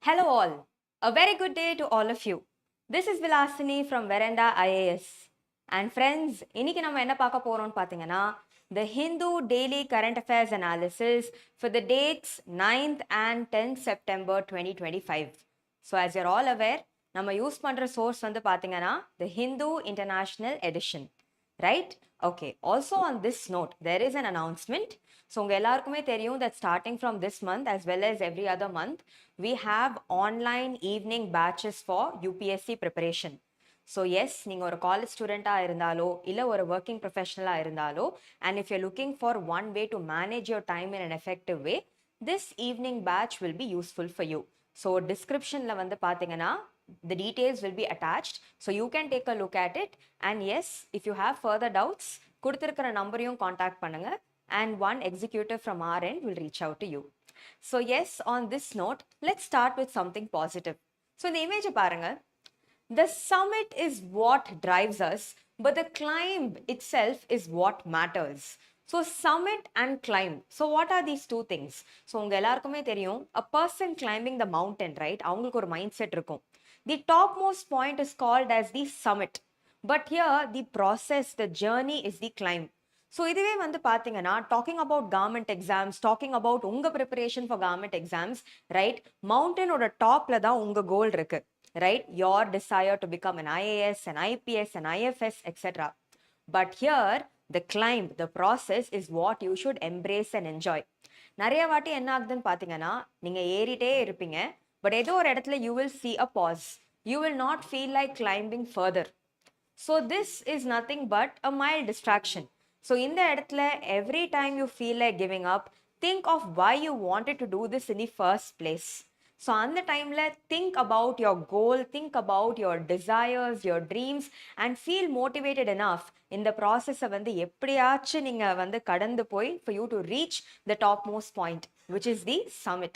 Hello all. A very good day to all of you. This is Vilasini from Veranda IAS. And friends, இன்னைக்கு நம்ம என்ன பார்க்க போறோம்னு பார்த்தீங்கன்னா the Hindu Daily Current Affairs Analysis for the dates 9th and 10th September 2025. So as you're all aware, நம்ம use பண்ற source வந்து பார்த்தீங்கன்னா the Hindu International Edition. Right? Okay. Also on this note, there is an announcement. So உங்க எல்லாருக்குமே தெரியும் that starting from this month as well as every other month, we have online evening batches for UPSC preparation. So yes, நீங்க ஒரு college student-ஆ இருந்தாலோ இல்ல ஒரு working professional-ஆ இருந்தாலோ and if you're looking for one way to manage your time in an effective way, this evening batch will be useful for you. So description-ல வந்து பாத்தீங்கன்னா the details will be attached, so you can take a look at it. And yes, if you have further doubts, கொடுத்திருக்கிற நம்பரையும் contact பண்ணுங்க and one executive from our end will reach out to you. So yes, on this note, let's start with something positive. So in the image பாருங்க, the summit is what drives us, but the climb itself is what matters. So summit and climb. So what are these two things? So உங்க எல்லாருக்குமே தெரியும், a person climbing the mountain, right? அவங்களுக்கு ஒரு mindset இருக்கும். The topmost point is called as the summit. But here, the process, the journey is the climb. So இதுவே வந்து பாத்தீங்கன்னா talking about government exams, talking about உங்க preparation for government exams, right? Mountain ஓட topல தான் உங்க goal இருக்கு, right? Your desire to become an IAS, an IPS, an IFS, etc. But here, the climb, the process is what you should embrace and enjoy. நிறைய வாட்டி என்ன ஆகுதுன்னு பாத்தீங்கன்னா நீங்க ஏறிட்டே இருப்பீங்க, but ஏதோ ஒரு இடத்துல you will see a pause. You will not feel like climbing further. So this is nothing but a mild distraction. So in the இடத்துல every time you feel like giving up, think of why you wanted to do this in the first place. So அந்த டைம்ல think about your goal, think about your desires, your dreams and feel motivated enough இந்த ப்ராசஸை வந்து எப்படியாச்சும் நீங்க வந்து கடந்து போய் for you to reach the topmost point, which is the summit.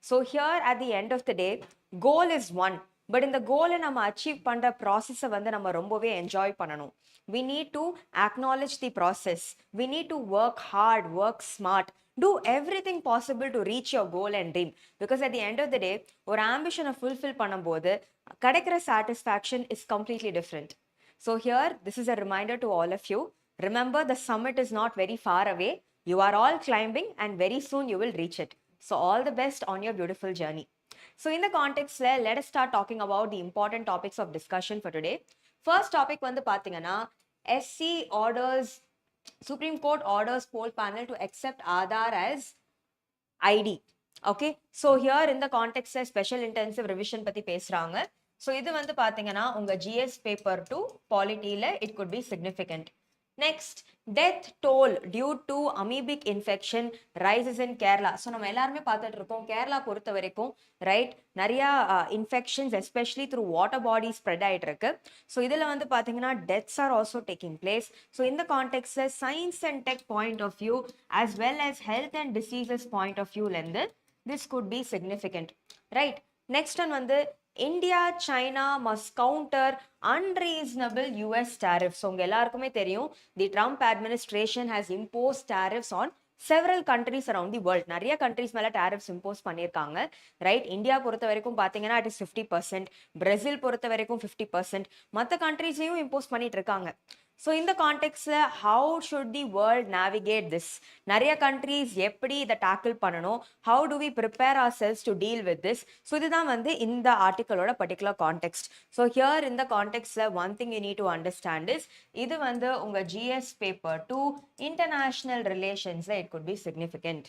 So here at the end of the day, goal is one. But இந்த கோலை நம்ம அச்சீவ் பண்ற ப்ராசஸை வந்து நம்ம ரொம்பவே என்ஜாய் பண்ணணும். We need to acknowledge the process. We need to work hard, work smart, do everything possible to reach your goal and dream. Because at the end of the day, ஒரு ஆம்பிஷனை fulfil பண்ணும்போது கிடைக்கிற satisfaction is completely different. So here, this is a reminder to all of you. Remember, the summit is not very far away. You are all climbing and very soon you will reach it. So all the best on your beautiful journey. So in the context, let us start talking about the important topics of discussion for today. First topic வந்து பாத்தீங்கன்னா SC orders, Supreme Court orders poll panel to accept Aadhaar as ID. Okay, so here in the context special intensive revision பத்தி பேசுறாங்க. So இது வந்து பாத்தீங்கன்னா உங்க GS paper 2 polityல it could be significant. Next, death toll due to amoebic infection rises in Kerala. So நம்ம எல்லாருமே பார்த்துட்டு இருக்கோம் கேரளா பொறுத்த வரைக்கும் ரைட் நிறைய infections especially through water bodies spread ஆயிட்டு இருக்கு. ஸோ இதில் வந்து பார்த்தீங்கன்னா deaths are also taking place. So in the context science and tech point of view as well as health and diseases point of view லந்து this could be significant. Right. Next one வந்து India, China must counter unreasonable US tariffs. So, உங்க எல்லாருக்குமே தெரியும் the Trump administration has imposed tariffs on several countries around the world. நிறைய countries மேல tariffs impose பண்ணியிருக்காங்க, right? India பொறுத்த வரைக்கும் பார்த்தீங்கன்னா it is 50%, பிரேசில் பொறுத்த வரைக்கும் 50%, மற்ற countries-ஐயும் impose பண்ணிட்டு இருக்காங்க. So in the context, how should the world navigate this? நிறைய countries எப்படி இதை tackle பண்ணணும்? How do we prepare ourselves to deal with this? So இதுதான் வந்து இந்த ஆர்டிக்கலோட particular context. So here in the context, one thing you need to understand is இது வந்து உங்க GS paper 2 international relations, it could be significant.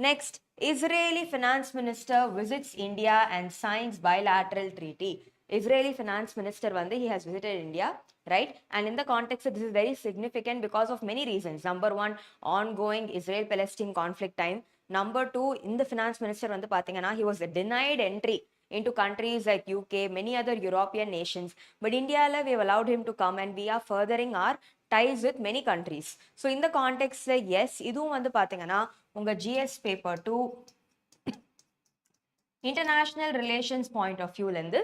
Next, Israeli finance minister visits India and signs bilateral treaty. Israeli finance minister வந்து he has visited India, right? And in the context this is very significant because of many reasons. Number one, ongoing Israel-Palestine conflict time. Number two, in the finance minister வந்து பாத்தீங்கன்னா he was denied entry into countries like UK, many other European nations. But India we have allowed him to come and we are furthering our ties with many countries. So in the context yes, இதுவும் வந்து பாத்தீங்கன்னா உங்க GS paper 2 international relations point of view லந்து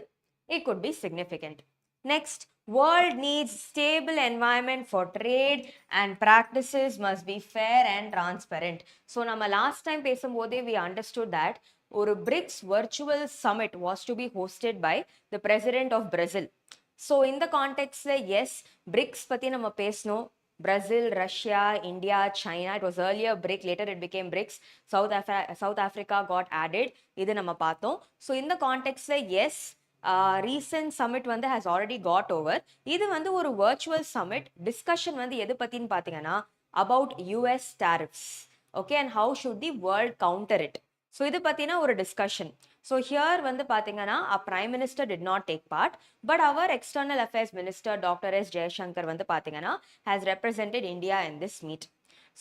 it could be significant. Next, world needs stable environment for trade and practices must be fair and transparent. So, நம்ம last time பேசும்போதே we understood that ஒரு BRICS virtual summit was to be hosted by the president of Brazil. So in the context, yes, BRICS பத்தி நம்ம பேசணும். Brazil, Russia, India, China. It was earlier BRIC, later it became BRICS. South Africa got added. இது நம்ம பார்த்தோம். So in the context, yes, recent summit வந்து has already got over. இது வந்து ஒரு virtual summit. Discussion வந்து எது பத்தின்னு பார்த்தீங்கன்னா about US tariffs. Okay, and how should the world counter it? So இது பத்தினா ஒரு discussion. So here வந்து பாத்தீங்கன்னா our prime minister did not take part, but our external affairs minister Dr. S. Jayashankar வந்து பாத்தீங்கன்னா has represented India in this meet.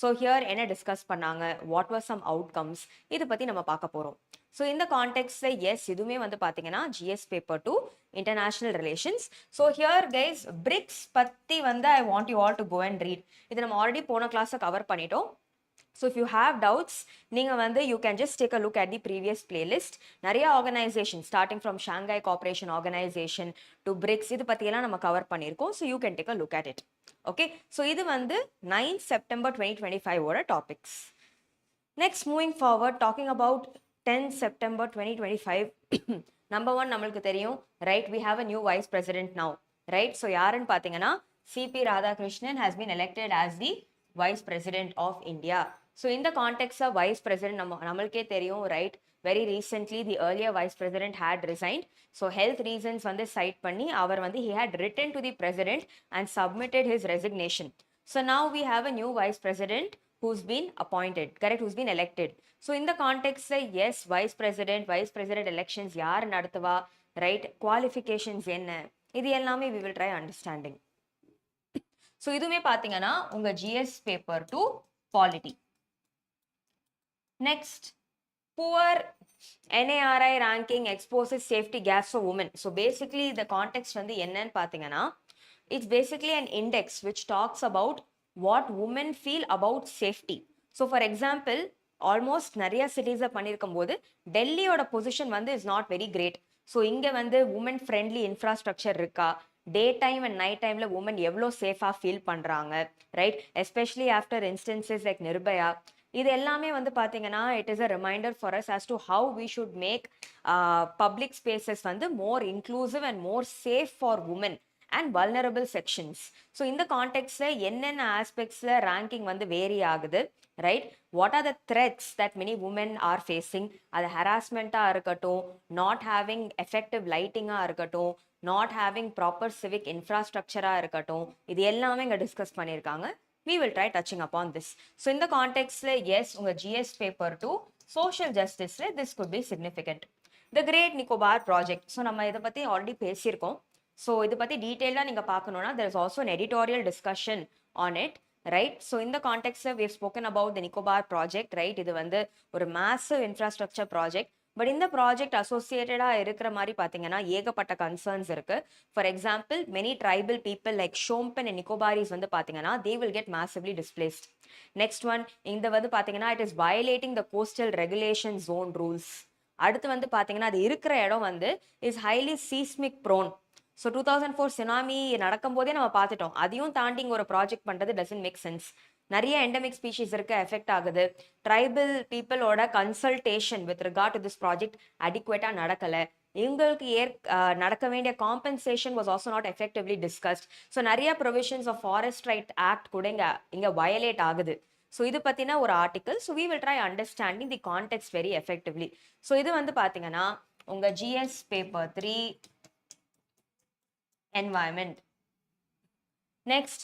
So here என்ன discuss பண்ணாங்க, what were some outcomes, இது பத்தி நம்ம பார்க்க போறோம். So in the context yes, இதுமே வந்து பாத்தீங்கன்னா GS paper 2 international relations. So here guys, BRICS பத்தி வந்து I want you all to go and read. இது நம்ம already போன கிளாஸ்ல கவர் பண்ணிட்டோம். So if you have doubts, you can just take a look at the previous playlist. Nariya organization starting from Shanghai Cooperation Organization to BRICS, idu pathiyela nama cover pannirkom. So you can take a look at it. Okay, so idu vandu 9th September 2025 oda topics. Next, moving forward, talking about 10th September 2025. Number one, namalku theriyum, right? We have a new vice president now, right? So yaran pathina CP Radhakrishnan has been elected as the vice president of India. So in the context of vice president, namalke theriyum, right? Very recently, the earlier vice president had resigned. So health reasons வந்து cite பண்ணி அவர் வந்து he had written to the president and submitted his resignation. So now we have a new vice president who's been appointed, correct? Who's been elected. So in the context, yes, vice president elections யார் நடத்துவா, right? Qualifications என்ன, இது எல்லாமே we will try understanding. So இதுமே பாத்தீங்கன்னா உங்க GS paper 2 polity. Next, poor NARI ranking exposes safety gaps for women. So basically the context வந்து என்னன்னு பாத்தீங்கன்னா, it's basically an index which talks about what women feel about safety. So for example, almost நிறைய cities பண்ணிருக்கும் போது டெல்லியோட position வந்து is not very great. So இங்க வந்து women friendly infrastructure இருக்கா, day time and night டைம்ல உமன் எவ்வளோ சேஃபாக feel பண்ணுறாங்க, right? Especially after instances like Nirbhaya. இது எல்லாமே வந்து பார்த்தீங்கன்னா it is a reminder for us as to how we should make public spaces வந்து more inclusive and more safe for women and vulnerable sections. So இந்த கான்டெக்ட்ஸில் என்னென்ன ஆஸ்பெக்ட்ஸில் ரேங்கிங் வந்து வேரி ஆகுது, right? What are the threats that many women are facing, அது ஹராஸ்மெண்ட்டாக இருக்கட்டும், not having effective லைட்டிங்காக இருக்கட்டும், not having proper civic infrastructure இருக்கட்டும், இது எல்லாமே இங்க டிஸ்கஸ் பண்ணியிருக்காங்க. We will try touching upon this. So in the context, yes, உங்க GS paper 2 social justice, this could be significant. The Great Nicobar project. So நம்ம இதை பத்தி ஆல்ரெடி பேசியிருக்கோம். ஸோ இதை பத்தி டீட்டெயிலாக நீங்க பார்க்கணும்னா there is also an editorial discussion on it, right? So in the context, we have spoken about the Nicobar project, right? இது வந்து ஒரு massive infrastructure project. பட் இந்த ப்ராஜெக்ட் அசோசியேட்டடாக இருக்கிற மாதிரி பார்த்தீங்கன்னா ஏகப்பட்ட கன்சர்ன்ஸ் இருக்கு. For example, many tribal people like Shompen and Nicobarese வந்து பார்த்தீங்கன்னா they will get massively displaced. Next one, இந்த வந்து பார்த்தீங்கன்னா it is violating the coastal regulation zone rules. அடுத்து வந்து பார்த்தீங்கன்னா அது இருக்கிற இடம் வந்து is highly seismic prone. So 2004 tsunami நடக்கும் போதே நம்ம பார்த்துட்டோம். அதையும் தாண்டி இங்கே ஒரு ப்ராஜெக்ட் பண்ணுறது டசன்ட் மேக் சென்ஸ். நிறைய எண்டமிக் ஸ்பீஷீஸ் இருக்கு, எஃபெக்ட் ஆகுது. ட்ரைபல் பீப்புளோட consultation with regard to this project அடிக்குவேட்டா நடக்கல. இவங்களுக்கு நடக்க வேண்டிய compensation was also not effectively discussed. So நிறைய provisions of forest right act கூட இங்க வயலேட் ஆகுது. ஸோ இது பத்தின ஒரு article. So we will try understanding the context very effectively. So இது வந்து பாத்தீங்கன்னா உங்க GS paper 3 environment. Next,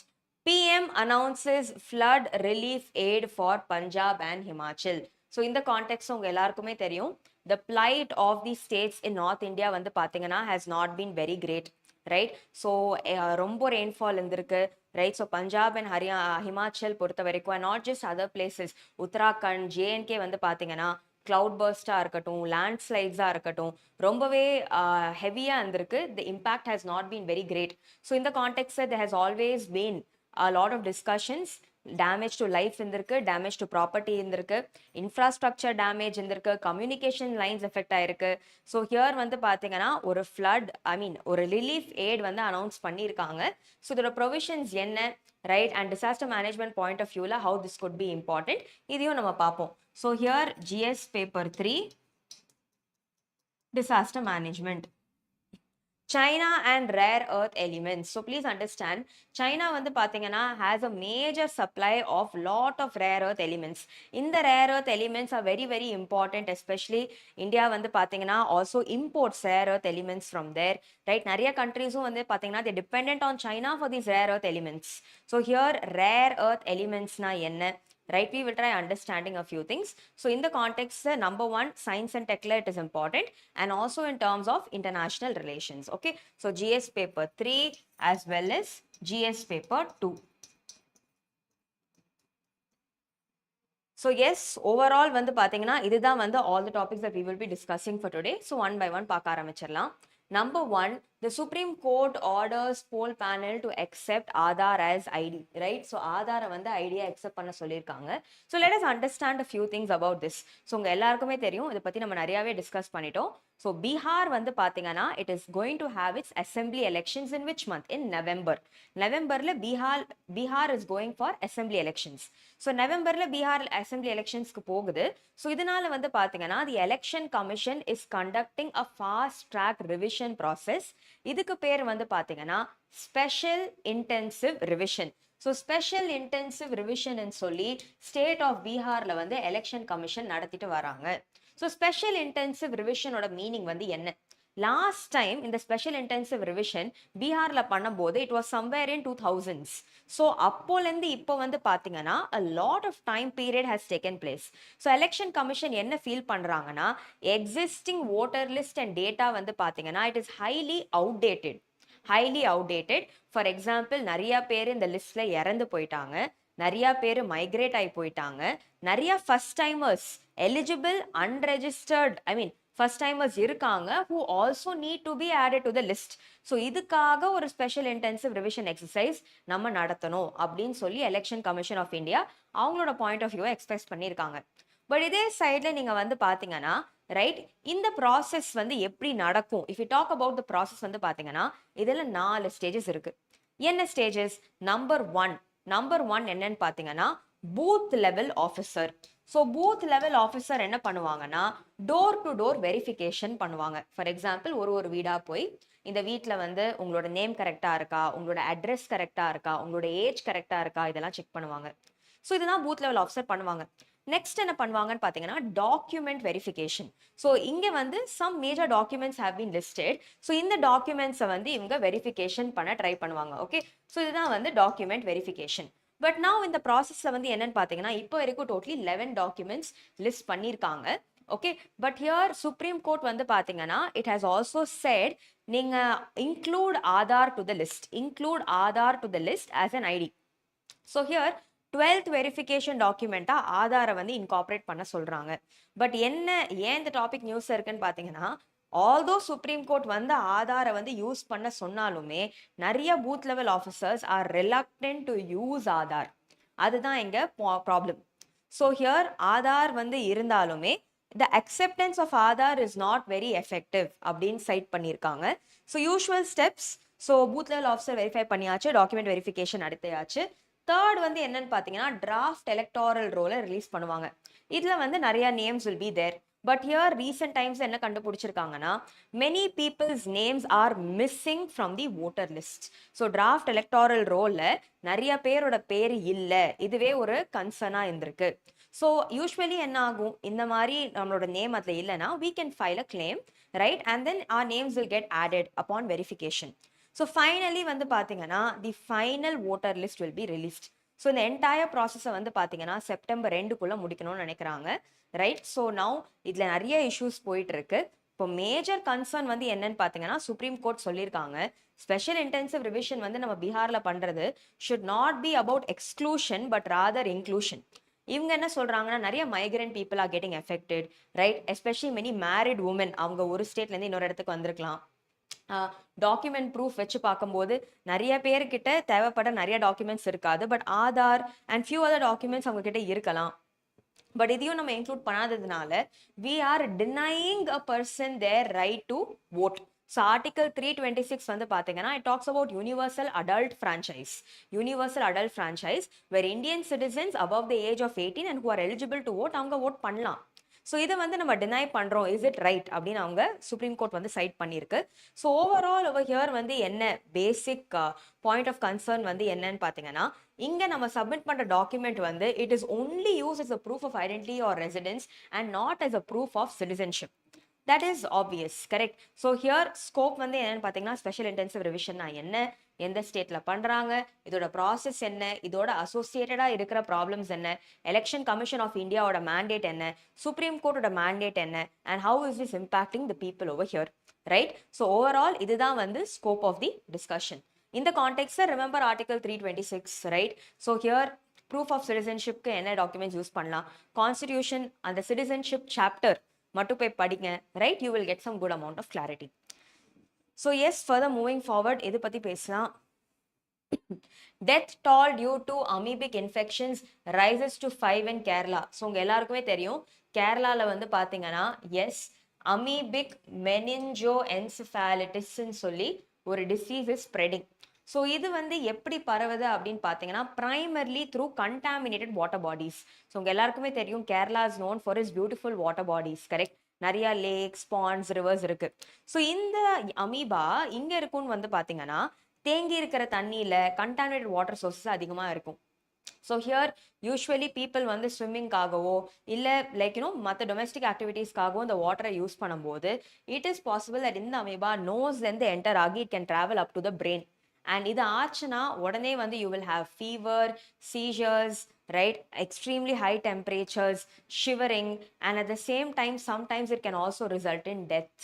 PM announces flood relief aid for Punjab and Himachal. So in the context உங்க எல்லாருக்குமே தெரியும், the plight of the states in North India வந்து பாத்தீங்கன்னா has not been very great, right? So ரொம்ப rainfall இருந்திருக்கு, right? So Punjab and Himachal பொறுத்த வரைக்கும், and not just other places, Uttarakhand, JNK வந்து பாத்தீங்கன்னா cloud burst இருக்கட்டும், landslides இருக்கட்டும், ரொம்பவே ஹெவியா இருந்திருக்கு. The impact has not been very great. So in the context there has always been a lot of discussions. Damage to life இருந்திருக்கு, damage to property இருந்திருக்கு, infrastructure damage இருந்திருக்கு, communication lines affect ஆயிருக்கு. So here வந்து பாத்தீங்கன்னா ஒரு flood, ஒரு relief aid வந்து announce பண்ணியிருக்காங்க. So இதோட provisions என்ன, right? And disaster management point of view how this could be important, இதையும் நம்ம பார்ப்போம். So here GS paper 3 disaster management. China and rare earth elements. So please understand, China வந்து பாத்தீங்கன்னா has a major supply of lot of rare earth elements. இந்த rare earth elements are very very important, especially India வந்து பாத்தீங்கன்னா also imports rare earth elements from there, right? நிறைய countries வந்து பாத்தீங்கன்னா they dependent on China for these rare earth elements. So here rare earth elements na என்ன, right? We will try understanding a few things. So in the context, number one, science and tech it is important, and also in terms of international relations. Okay, so GS paper 3 as well as GS paper 2. So yes, overall வந்து பாத்தீங்கன்னா இதுதான் வந்து all the topics that we will be discussing for today. So one by one பார்க்க ஆரம்பிச்சிடலாம். Number one, the Supreme Court orders poll panel to accept Aadhaar as ID, right? So Aadhaar வந்து idea accept பண்ண சொல்லியிருக்காங்க. So let us understand a few things about this. So உங்க எல்லாருக்குமே தெரியும், இதை பத்தி நம்ம நிறையவே டிஸ்கஸ் பண்ணிட்டோம். So Bihar வந்து பாத்தீங்கன்னா it is going to have its assembly elections in which month? In November. Novemberல Bihar is going for assembly elections. So Novemberல Bihar assembly electionsக்கு போகுது. So இதனால வந்து பாத்தீங்கன்னா the election commission is conducting a fast track revision process. இதுக்கு பேர் வந்து பாத்தீங்கன்னா special intensive revision. So special intensive revision ன்னு சொல்லி ஸ்டேட் ஆஃப் பீகார்ல வந்து எலெக்ஷன் கமிஷன் நடத்திட்டு வராங்க. So special intensive revision ஓட மீனிங் வந்து என்ன? லாஸ்ட் டைம் இந்த ஸ்பெஷல் இன்டென்சிவ் ரிவிஷன் பீகார்ல பண்ணும்போது it was somewhere in 2000s. So அப்போலேருந்து இப்போ வந்து பார்த்தீங்கன்னா a lot of time period has taken place. So election commission என்ன ஃபீல் பண்ணுறாங்கன்னா existing voter list and data வந்து பார்த்தீங்கன்னா it is highly outdated. For example நிறைய பேர் இந்த லிஸ்ட்ல இறந்து போயிட்டாங்க, நிறைய பேர் மைக்ரேட் ஆகி போயிட்டாங்க, நிறைய first timers eligible unregistered first timers இருக்காங்க who also need to be added to the list. So இதுக்காக ஒரு ஸ்பெஷல் இன்டென்சிவ் ரிவிஷன் எக்ஸசைஸ் நம்ம நடத்தணும் அப்படின்னு சொல்லி எலெக்ஷன் கமிஷன் ஆஃப் இந்தியா அவங்களோட பாயிண்ட் ஆஃப் வியூவை எக்ஸ்பிரஸ் பண்ணியிருக்காங்க. பட் இதே சைடில் நீங்கள் வந்து பார்த்தீங்கன்னா ரைட், இந்த ப்ராசஸ் வந்து எப்படி நடக்கும்? If you talk about the process வந்து பார்த்தீங்கன்னா இதில் 4 ஸ்டேஜஸ் இருக்கு. என்ன ஸ்டேஜஸ்? நம்பர் ஒன் என்னன்னு பார்த்தீங்கன்னா booth level officer. So booth level officer என்ன பண்ணுவாங்கன்னா டோர் டு டோர் வெரிஃபிகேஷன் பண்ணுவாங்க. ஃபார் எக்ஸாம்பிள் ஒரு வீடாக போய் இந்த வீட்டில் வந்து உங்களோட நேம் கரெக்டாக இருக்கா, உங்களோட அட்ரஸ் கரெக்டாக இருக்கா, உங்களோட ஏஜ் கரெக்டாக இருக்கா, இதெல்லாம் செக் பண்ணுவாங்க. ஸோ இதுதான் பூத் லெவல் ஆஃபீஸர் பண்ணுவாங்க. நெக்ஸ்ட் என்ன பண்ணுவாங்கன்னு பார்த்தீங்கன்னா டாக்குமெண்ட் வெரிஃபிகேஷன். ஸோ இங்கே வந்து some major documents have been listed. So இந்த டாக்குமெண்ட்ஸை வந்து இவங்க வெரிஃபிகேஷன் பண்ண ட்ரை பண்ணுவாங்க. ஓகே, ஸோ இதுதான் வந்து டாக்குமெண்ட் வெரிஃபிகேஷன். பட் நான் இந்த ப்ராசஸ்ல வந்து என்னன்னு பார்த்தீங்கன்னா இப்போ வரைக்கும் டோட்டலி 11 டாக்குமெண்ட்ஸ் லிஸ்ட் பண்ணியிருக்காங்க. Okay, but here Supreme Court வந்து பார்த்தீங்கன்னா இட் ஹாஸ் ஆல்சோ செட் நீங்க include Aadhaar to the list as an ID. So here 12th verification டாக்குமெண்ட்டா ஆதாரை வந்து இன்கார்பரேட் பண்ண சொல்றாங்க. பட் ஏன் இந்த டாபிக் நியூஸ் இருக்குன்னு பார்த்தீங்கன்னா ஆல்தோ சுப்ரீம் கோர்ட் வந்து ஆதாரை வந்து யூஸ் பண்ண சொன்னாலுமே நிறைய booth level officers are reluctant to use Aadhaar. அதுதான் இங்க ப்ராப்ளம். ஸோ ஹியர் ஆதார் வந்து இருந்தாலுமே the acceptance of Aadhaar is not very effective அப்படின்னு சைட் பண்ணியிருக்காங்க. So usual steps, so booth level officer verify பண்ணியாச்சு, டாக்குமெண்ட் வெரிஃபிகேஷன் அடுத்தாச்சு. தேர்ட் வந்து என்னன்னு பார்த்தீங்கன்னா டிராஃப்ட் எலக்டாரல் ரோலை ரிலீஸ் பண்ணுவாங்க. இதில் வந்து நிறைய names will be there. But here recent times என்ன கண்டுபிடிச்சிருக்காங்கன்னா many peoples names are missing from the voter list. So draft electoral ரோல்ல நிறைய பேரோட பேர் இல்லை, இதுவே ஒரு கன்சர்னா இருந்திருக்கு. ஸோ யூஸ்வலி என்ன ஆகும், இந்த மாதிரி நம்மளோட நேம் அதில் இல்லைன்னா we can file a claim, right? And then our names will get added upon verification. So finally வந்து பார்த்தீங்கன்னா the final voter list will be released. So இந்த என்டையர் ப்ராசஸை வந்து பார்த்தீங்கன்னா செப்டம்பர் 2க்குள்ளே முடிக்கணும்னு நினைக்கிறாங்க, ரைட்? ஸோ நவ் இதில் நிறைய இஷ்யூஸ் போயிட்டு இருக்கு. இப்போ மேஜர் கன்சர்ன் வந்து என்னன்னு பார்த்தீங்கன்னா சுப்ரீம் கோர்ட் சொல்லியிருக்காங்க ஸ்பெஷல் இன்டென்சிவ் ரிவிஷன் வந்து நம்ம பீகாரில் பண்ணுறது should not be about exclusion but rather inclusion. இவங்க என்ன சொல்றாங்கன்னா நிறைய migrant people are getting affected, right? Especially many married women, அவங்க ஒரு ஸ்டேட்லேருந்து இன்னொரு இடத்துக்கு வந்திருக்கலாம். டாக்குமெண்ட் ப்ரூஃப் வச்சு பார்க்கும்போது நிறைய பேர்கிட்ட தேவைப்பட நிறைய டாக்குமெண்ட்ஸ் இருக்காது, but Aadhaar and few other documents அவங்க கிட்ட இருக்கலாம். பட் இதையும் நம்ம include பண்ணாததுனால we are denying a person their right to vote. So Article 326 வந்து பார்த்தீங்கன்னா it talks about universal adult franchise where Indian citizens above the age of 18 and who are eligible to vote அவங்க vote பண்ணலாம். So இதை வந்து நம்ம deny பண்ணுறோம், is it right அப்படின்னு அவங்க சுப்ரீம் கோர்ட் வந்து சைட் பண்ணியிருக்கு. ஸோ ஓவரால் ஓவர் ஹியர் வந்து என்ன பேசிக் பாயிண்ட் ஆஃப் கன்சர்ன் வந்து என்னன்னு பார்த்தீங்கன்னா, இங்கே நம்ம சப்மிட் பண்ணுற டாக்குமெண்ட் வந்து it is only use as a proof of identity or residence and not as a proof of citizenship. That is obvious, correct? So here scope வந்து என்னன்னு பார்த்தீங்கன்னா, ஸ்பெஷல் இன்டென்சிவ் ரிவிஷன் என்ன, எந்த ஸ்டேட்ல பண்றாங்க, இதோட ப்ராசஸ் என்ன, இதோட அசோசியேட்டடா இருக்கிற ப்ராப்ளம்ஸ் என்ன, எலெக்ஷன் கமிஷன் ஆஃப் இந்தியாவோட மேண்டேட் என்ன, சுப்ரீம் கோர்ட்டோட மேண்டேட் என்ன, and how is this impacting the people over here, right? So overall இதுதான் வந்து ஸ்கோப் ஆஃப் தி டிஸ்கஷன். இந்த கான்டெக்ட்ல remember article 326, right? So here proof of சிட்டிசன்ஷிப்க்கு என்ன டாக்குமெண்ட்ஸ் யூஸ் பண்ணலாம், கான்ஸ்டிடியூஷன் அந்த சிட்டிசன்ஷிப் சாப்டர் மட்டும் போய் படிங்க, right? You will get some good amount of clarity. So yes, further moving forward எது பற்றி பேசலாம்? Death toll due to amoebic infections rises to 5 in Kerala. So உங்கள் எல்லாருக்குமே தெரியும், கேரளாவில் வந்து பார்த்தீங்கன்னா எஸ் அமீபிக் மெனின்ஜோ என்செஃபாலிட்டிஸ்ன்னு சொல்லி ஒரு டிசீஸ் இஸ் ஸ்ப்ரெடிங். ஸோ இது வந்து எப்படி பரவுது அப்படின்னு பார்த்தீங்கன்னா, primarily through contaminated water bodies. So உங்கள் எல்லாருக்குமே தெரியும், Kerala is known for is beautiful water bodies, correct? நிறைய லேக்ஸ், பாண்ட்ஸ், ரிவர்ஸ் இருக்கு. ஸோ இந்த அமீபா இங்க இருக்கும்னு வந்து பார்த்தீங்கன்னா, தேங்கி இருக்கிற தண்ணியில கண்டாமினேட்டட் வாட்டர் சோர்சஸ் அதிகமாக இருக்கும். ஸோ ஹியர் யூஸ்வலி பீப்புள் வந்து ஸ்விம்மிங்காகவோ இல்லை லைக் மற்ற டொமெஸ்டிக் ஆக்டிவிட்டீஸ்க்காகவோ இந்த வாட்டரை யூஸ் பண்ணும்போது இட் இஸ் பாசிபிள் தட் இந்த அமீபா நோஸ்லேருந்து என்டர் ஆகி it can travel up to the brain. And இது ஆச்சுன்னா உடனே வந்து you will have fever, seizures, right? Extremely high temperatures, shivering, and at the same time, sometimes it can also result in death.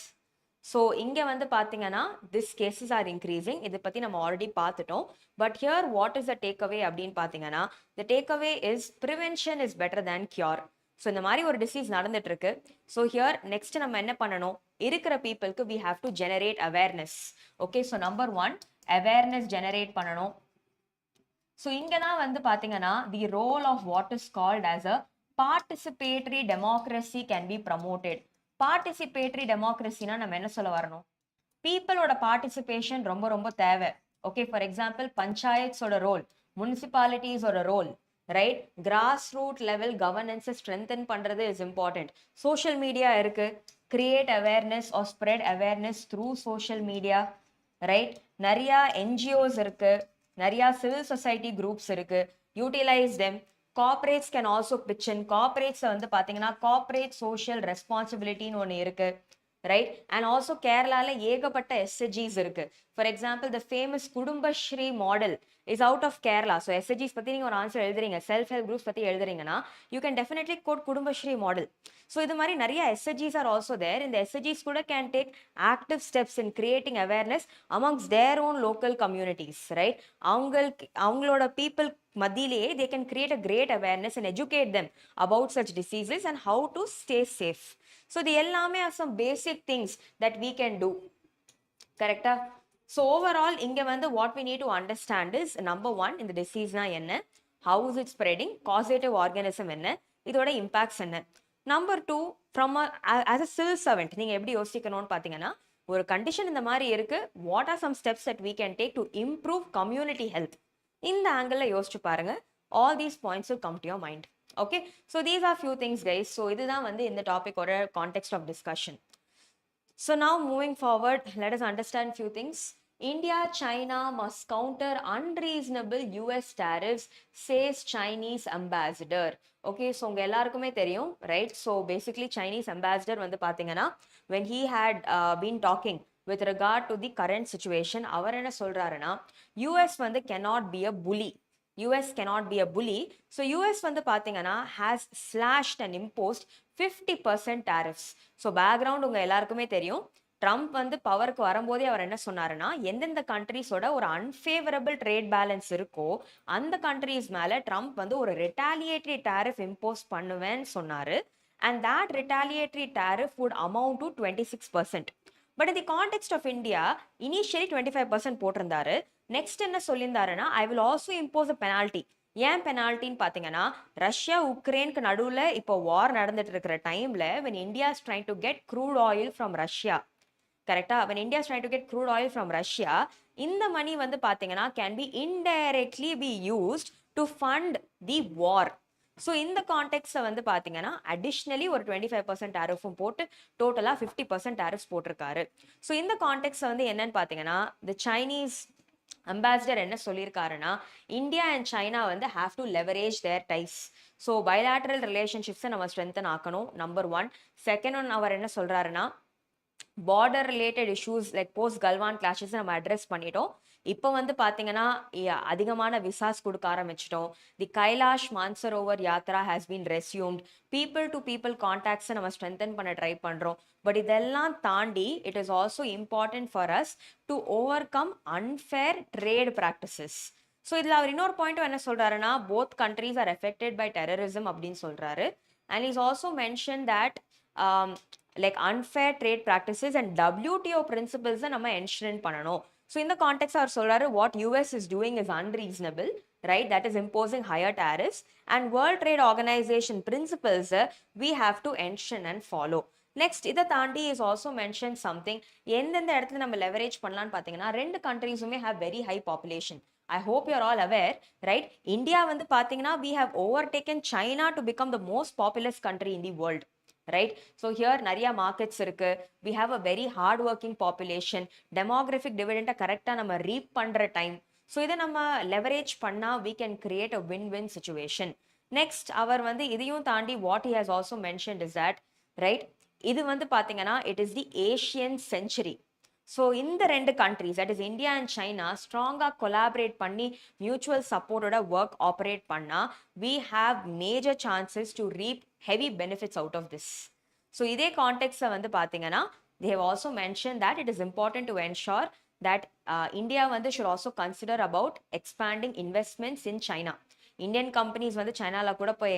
So, இங்க வந்து பார்த்தீங்கன்னா, these cases are increasing. இதை பற்றி நம்ம already பார்த்துட்டோம். But here, what is the takeaway அப்படின்னு பார்த்தீங்கன்னா, the takeaway is prevention is better than cure. So இந்த மாதிரி ஒரு டிசீஸ் நடந்துட்டு இருக்கு. ஸோ ஹியர் நெக்ஸ்ட் நம்ம என்ன பண்ணணும், இருக்கிற பீப்புளுக்கு we have to generate awareness. Okay, so number 1 awareness generate பண்ணணும். ஸோ இங்கே தான் வந்து பார்த்தீங்கன்னா the role of what is called as a participatory democracy can be promoted. Participatory டெமோக்ரஸினா நம்ம என்ன சொல்ல வரணும், பீப்புளோட பார்ட்டிசிபேஷன் ரொம்ப ரொம்ப தேவை. ஓகே, ஃபார் எக்ஸாம்பிள் பஞ்சாயத்ஸோட ரோல், முனிசிபாலிட்டிஸோட role, right? Grass root level கவர்னன்ஸை ஸ்ட்ரென்தன் பண்ணுறது இஸ் இம்பார்ட்டன்ட். சோஷியல் மீடியா இருக்கு, create awareness or spread awareness through social media, right? நிறையா என்ஜிஓஸ் இருக்கு, நிறையா சிவில் சொசைட்டி குரூப்ஸ் இருக்கு, utilise them. Corporates can also pitch in. கார்பரேட்ஸை வந்து பார்த்தீங்கன்னா கார்பரேட் சோஷியல் ரெஸ்பான்சிபிலிட்டின்னு ஒன்று இருக்கு, ரைட்? அண்ட் ஆல்சோ கேரளாவில் ஏகப்பட்ட எஸ்எஜிஸ் இருக்கு. For example the famous Kudumbashree model is out of Kerala. So எஸ்எஜிஸ் பற்றி நீங்கள் ஒரு ஆன்சர் எழுதுறீங்க, செல்ஃப் ஹெல்ப் குரூப்ஸ் பற்றி எழுதுறீங்கன்னா you can definitely quote Kudumbashree model. So இது மாதிரி நிறைய எஸ்எஜிஸ் ஆர் ஆல்சோ தேர். இந்த எஸ்எஜிஸ் கூட can take active steps in creating awareness amongst their own local communities, right? அவங்களோட people மத்தியிலேயே they can create a great awareness and educate them about such diseases and how to stay safe. So இது எல்லாமே are some basic things that we can do, correct? So overall இங்க வந்து what we need to understand is number 1 இந்த disease-னா என்ன, how is it spreading, causative organism என்ன, இதோட impacts என்ன. number 2 from as a civil servant நீங்க எப்படி யோசிக்கணும்னு பார்த்தீங்கன்னா, ஒரு கண்டிஷன் இந்த மாதிரி இருக்கு, what are some steps that we can take to improve community health. இந்த ஆங்கிளில் யோசிச்சு பாருங்க, all these points will come to your mind. Okay, so these are few things guys. So இதுதான் வந்து இந்த டாபிக் ஒரு context of discussion. So now moving forward, let us understand few things. India, China must counter unreasonable US tariffs, says Chinese ambassador. Okay, so உங்க எல்லாருக்குமே தெரியும், right? So basically Chinese ambassador வந்து பார்த்தீங்கன்னா when he had been talking with regard to the current situation, அவர் என்ன சொல்றாருன்னா, US வந்து cannot be a bully. US cannot be a bully. So US வந்து பார்த்தீங்கன்னா has slashed and imposed 50% tariffs. So background உங்க எல்லாருக்குமே தெரியும், ட்ரம்ப் வந்து பவருக்கு வரும்போதே அவர் என்ன சொன்னாருன்னா, எந்தெந்த கண்ட்ரீஸோட ஒரு அன்ஃபேவரபிள் ட்ரேட் பேலன்ஸ் இருக்கோ அந்த கண்ட்ரீஸ் மேல ட்ரம்ப் வந்து ஒரு ரிட்டாலியேட்டரி டாரிஃப் இம்போஸ் பண்ணுவேன்னு சொன்னாரு. And that retaliatory tariff would amount to 26%. But in the context of India, initially 25% போட்டிருந்தாரு. நெக்ஸ்ட் என்ன சொல்லியிருந்தாருன்னா, I will also impose a penalty. ஏன் பெனால்ட்டின்னு பார்த்தீங்கன்னா, ரஷ்யா உக்ரைனுக்கு நடுவில் இப்போ வார் நடந்துட்டு இருக்கிற டைம்ல when India is trying to get crude oil from Russia, கரெக்டா? when India is trying to get crude oil from Russia, இந்த மணி வந்து பார்த்தீங்கன்னா can be indirectly be used to fund the war. So இந்த கான்டெக்ட்ல வந்து பார்த்தீங்கன்னா அடிஷ்னலி ஒரு 25% டேரிஃபும் போட்டு டோட்டலாக 50% டேரிஃப்ஸ் போட்டிருக்காரு. ஸோ இந்த கான்டெக்ட்ல வந்து என்னன்னு பார்த்தீங்கன்னா த சைனீஸ் அம்பாசிடர் என்ன சொல்லியிருக்காருன்னா இந்தியா அண்ட் சைனா வந்து have to leverage their ties. So bilateral ரிலேஷன்ஷிப்ஸை நம்ம ஸ்ட்ரென்தன் ஆக்கணும், நம்பர் ஒன். செகண்ட் ஒன் அவர் என்ன சொல்றாருன்னா border related issues like post Galwan clashes நம்ம அட்ரஸ் பண்ணிட்டோம். இப்போ வந்து பார்த்தீங்கன்னா அதிகமான விசாஸ் கொடுக்க ஆரம்பிச்சிட்டோம். The Kailash Mansarovar Yatra has been resumed. People to people கான்டாக்ட்ஸை நம்ம ஸ்ட்ரென்தன் பண்ண ட்ரை பண்ணுறோம். பட் இதெல்லாம் தாண்டி it is also important for us to over come unfair trade practices. So இதில் அவர் இன்னொரு பாயிண்ட்டும் என்ன சொல்கிறாருன்னா both countries are affected by terrorism அப்படின்னு சொல்கிறாரு. And is also mention that like unfair trade practices and WTO principles நம்ம enshrin பண்ணணும். So in the context அவர் சொல்றாரு what US is doing is unreasonable, right? That is imposing higher tariffs and World Trade Organization principles we have to enshrine and follow. Next இதை தாண்டி is also mention something எந்தெந்த இடத்துல நம்ம leverage பண்ணலான்னு பார்த்தீங்கன்னா ரெண்டு கண்ட்ரீஸுமே have very high population. I hope you're all aware, right? India வந்து பார்த்தீங்கன்னா we have overtaken China to become the most populous country in the world. Right? So here நிறைய மார்க்கெட்ஸ் இருக்கு. we have a very hard working population. demographic dividend கரெக்டா நம்ம ரீப் பண்ற time. So இதை நம்ம leverage பண்ணா we can create a win-win situation. Next அவர் வந்து இதையும் தாண்டி what he has also mentioned is that, right, இது வந்து பாத்தீங்கன்னா it is the Asian century. So இந்த ரெண்டு countries that is India and China ஸ்ட்ராங்காக கொலாபரேட் பண்ணி மியூச்சுவல் சப்போர்ட்டோட ஒர்க் ஆப்ரேட் பண்ணால் we have major chances to reap heavy benefits out of this. So இதே கான்டெக்ட்ஸை வந்து பார்த்தீங்கன்னா they have also mentioned that it is important to ensure that India வந்து should also consider about expanding investments in China. Indian companies வந்து சைனால கூட போய்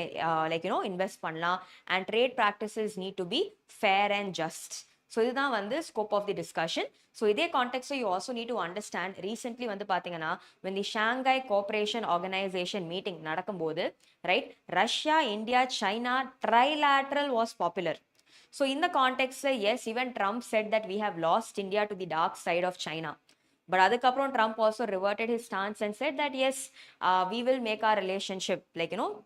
invest பண்ணலாம் and trade practices need to be fair and just. So இதுதான் வந்து scope of the discussion. So இதே கான்டெக்ட்ஸை you also need to understand recently வந்து பார்த்தீங்கன்னா when the Shanghai Cooperation Organization meeting நடக்கும்போது right Russia India China trilateral was popular. So இந்த கான்டெக்ட்ஸை yes even Trump said that we have lost India to the dark side of China. But அதுக்கப்புறம் Trump also reverted his stance and said that yes we will make our relationship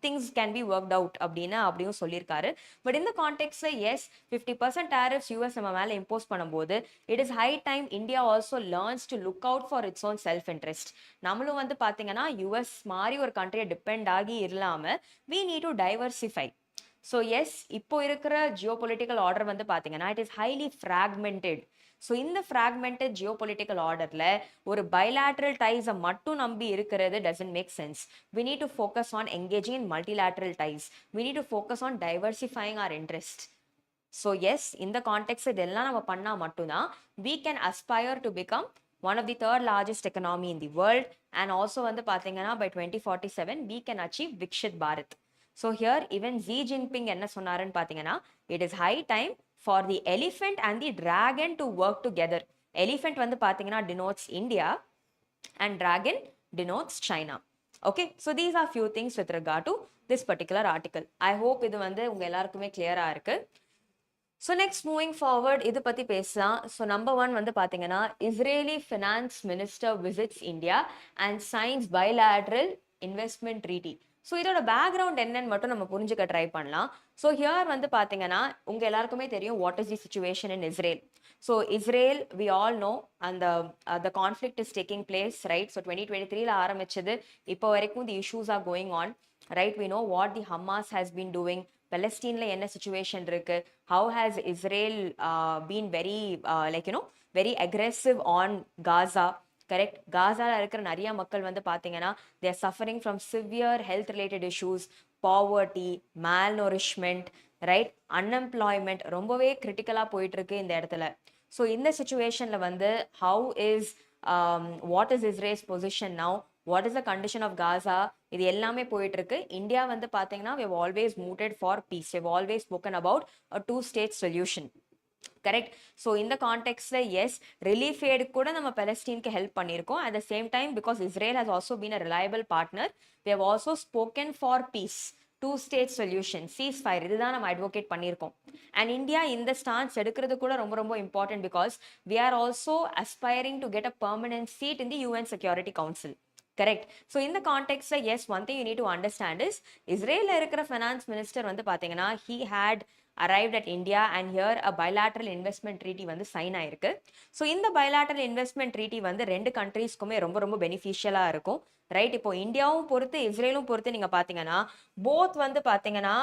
things can be worked out அப்படியும் சொல்லியிருக்காரு. But இந்த கான்டெக்ட்ல S 50% tariffs US நம்ம மேலே impose பண்ணும்போது it is high time India also learns to look out for its own self interest. நம்மளும் வந்து பார்த்தீங்கன்னா யூஎஸ் மாதிரி ஒரு கண்ட்ரியை டிபெண்ட் ஆகி இல்லாமல் we need to diversify. So yes இப்போ இருக்கிற ஜியோ பொலிட்டிக்கல் ஆர்டர் வந்து பார்த்தீங்கன்னா it is highly fragmented. So இந்த ஃப்ராக்மெண்டட் ஜியோ பொலிட்டிக்கல் ஆர்டரில் ஒரு பைலாட்ரல் டைஸை மட்டும் நம்பி இருக்கிறது doesn't make sense. We need to focus on engaging in multilateral ties. We need to focus on diversifying our interest. So yes இந்த context இதெல்லாம் நம்ம பண்ணால் மட்டும்தான் we can aspire to become one of the third largest economy in the world and also வந்து பார்த்தீங்கன்னா by 2047 we can achieve Vikshit Bharat. So here even Xi Jinping என்ன சொன்னாருன்னு பார்த்தீங்கன்னா it is high time for the elephant and the dragon to work together. Elephant வந்து பார்த்தீங்கன்னா denotes India and dragon denotes China. Okay, so these are few things with regard to this particular article. I hope இது வந்து உங்க எல்லாருக்குமே கிளியரா இருக்கு. So next moving forward இது பற்றி பேசலாம். ஸோ நம்பர் ஒன் வந்து பார்த்தீங்கன்னா Israeli finance minister visits India and science bilateral investment treaty. So இதோட பேக்ரவுண்ட் என்னன்னு மட்டும் நம்ம புரிஞ்சுக்க ட்ரை பண்ணலாம். ஸோ ஹியர் வந்து பார்த்தீங்கன்னா உங்கள் எல்லாருக்குமே தெரியும் what is the situation in Israel. So Israel we all know அந்த conflict is taking place right. So 2023 ஆரம்பிச்சது இப்போ வரைக்கும் the issues are going on right. We know what the Hamas has been doing. பெலஸ்டீன்ல என்ன situation இருக்கு, how has Israel been very aggressive on Gaza. Correct. காசால இருக்கிற நிறைய மக்கள் வந்து பார்த்தீங்கன்னா they are suffering from severe health related issues, poverty, malnourishment, right, unemployment ரொம்பவே கிரிட்டிக்கலாக போயிட்டு இருக்கு இந்த இடத்துல. ஸோ இந்த சிச்சுவேஷன்ல வந்து how is what is Israel's position now, what is the condition of Gaza, இது எல்லாமே போயிட்டு இருக்கு. இந்தியா வந்து பார்த்தீங்கன்னா we have always mooted for peace. We have always spoken about a two-state solution. Correct. So இந்த கான்டெக்ட்ல எஸ் ரிலீஃப் எய்டு கூட நம்ம பெலஸ்டீனுக்கு ஹெல்ப் பண்ணியிருக்கோம். At the same time because Israel has also been a reliable partner we have also spoken for peace, two-state solution, ceasefire, இதுதான் நம்ம advocate பண்ணியிருக்கோம். And India இந்த stance எடுக்கிறது கூட ரொம்ப ரொம்ப important because we are also aspiring to get a permanent seat in the UN Security Council. Correct. So in the context, yes, one thing you need to understand is Israel finance minister he had arrived at India, and here a bilateral investment treaty sign ஆயிருக்கு. So இந்த bilateral investment treaty ரெண்டு countries-க்குமே ரொம்ப beneficial-ஆ இருக்கும். Right, இப்போ இந்தியாவும் பொறுத்து இஸ்ரேலும் பொறுத்து நீங்க பாத்தீங்கன்னா both பாத்தீங்கன்னா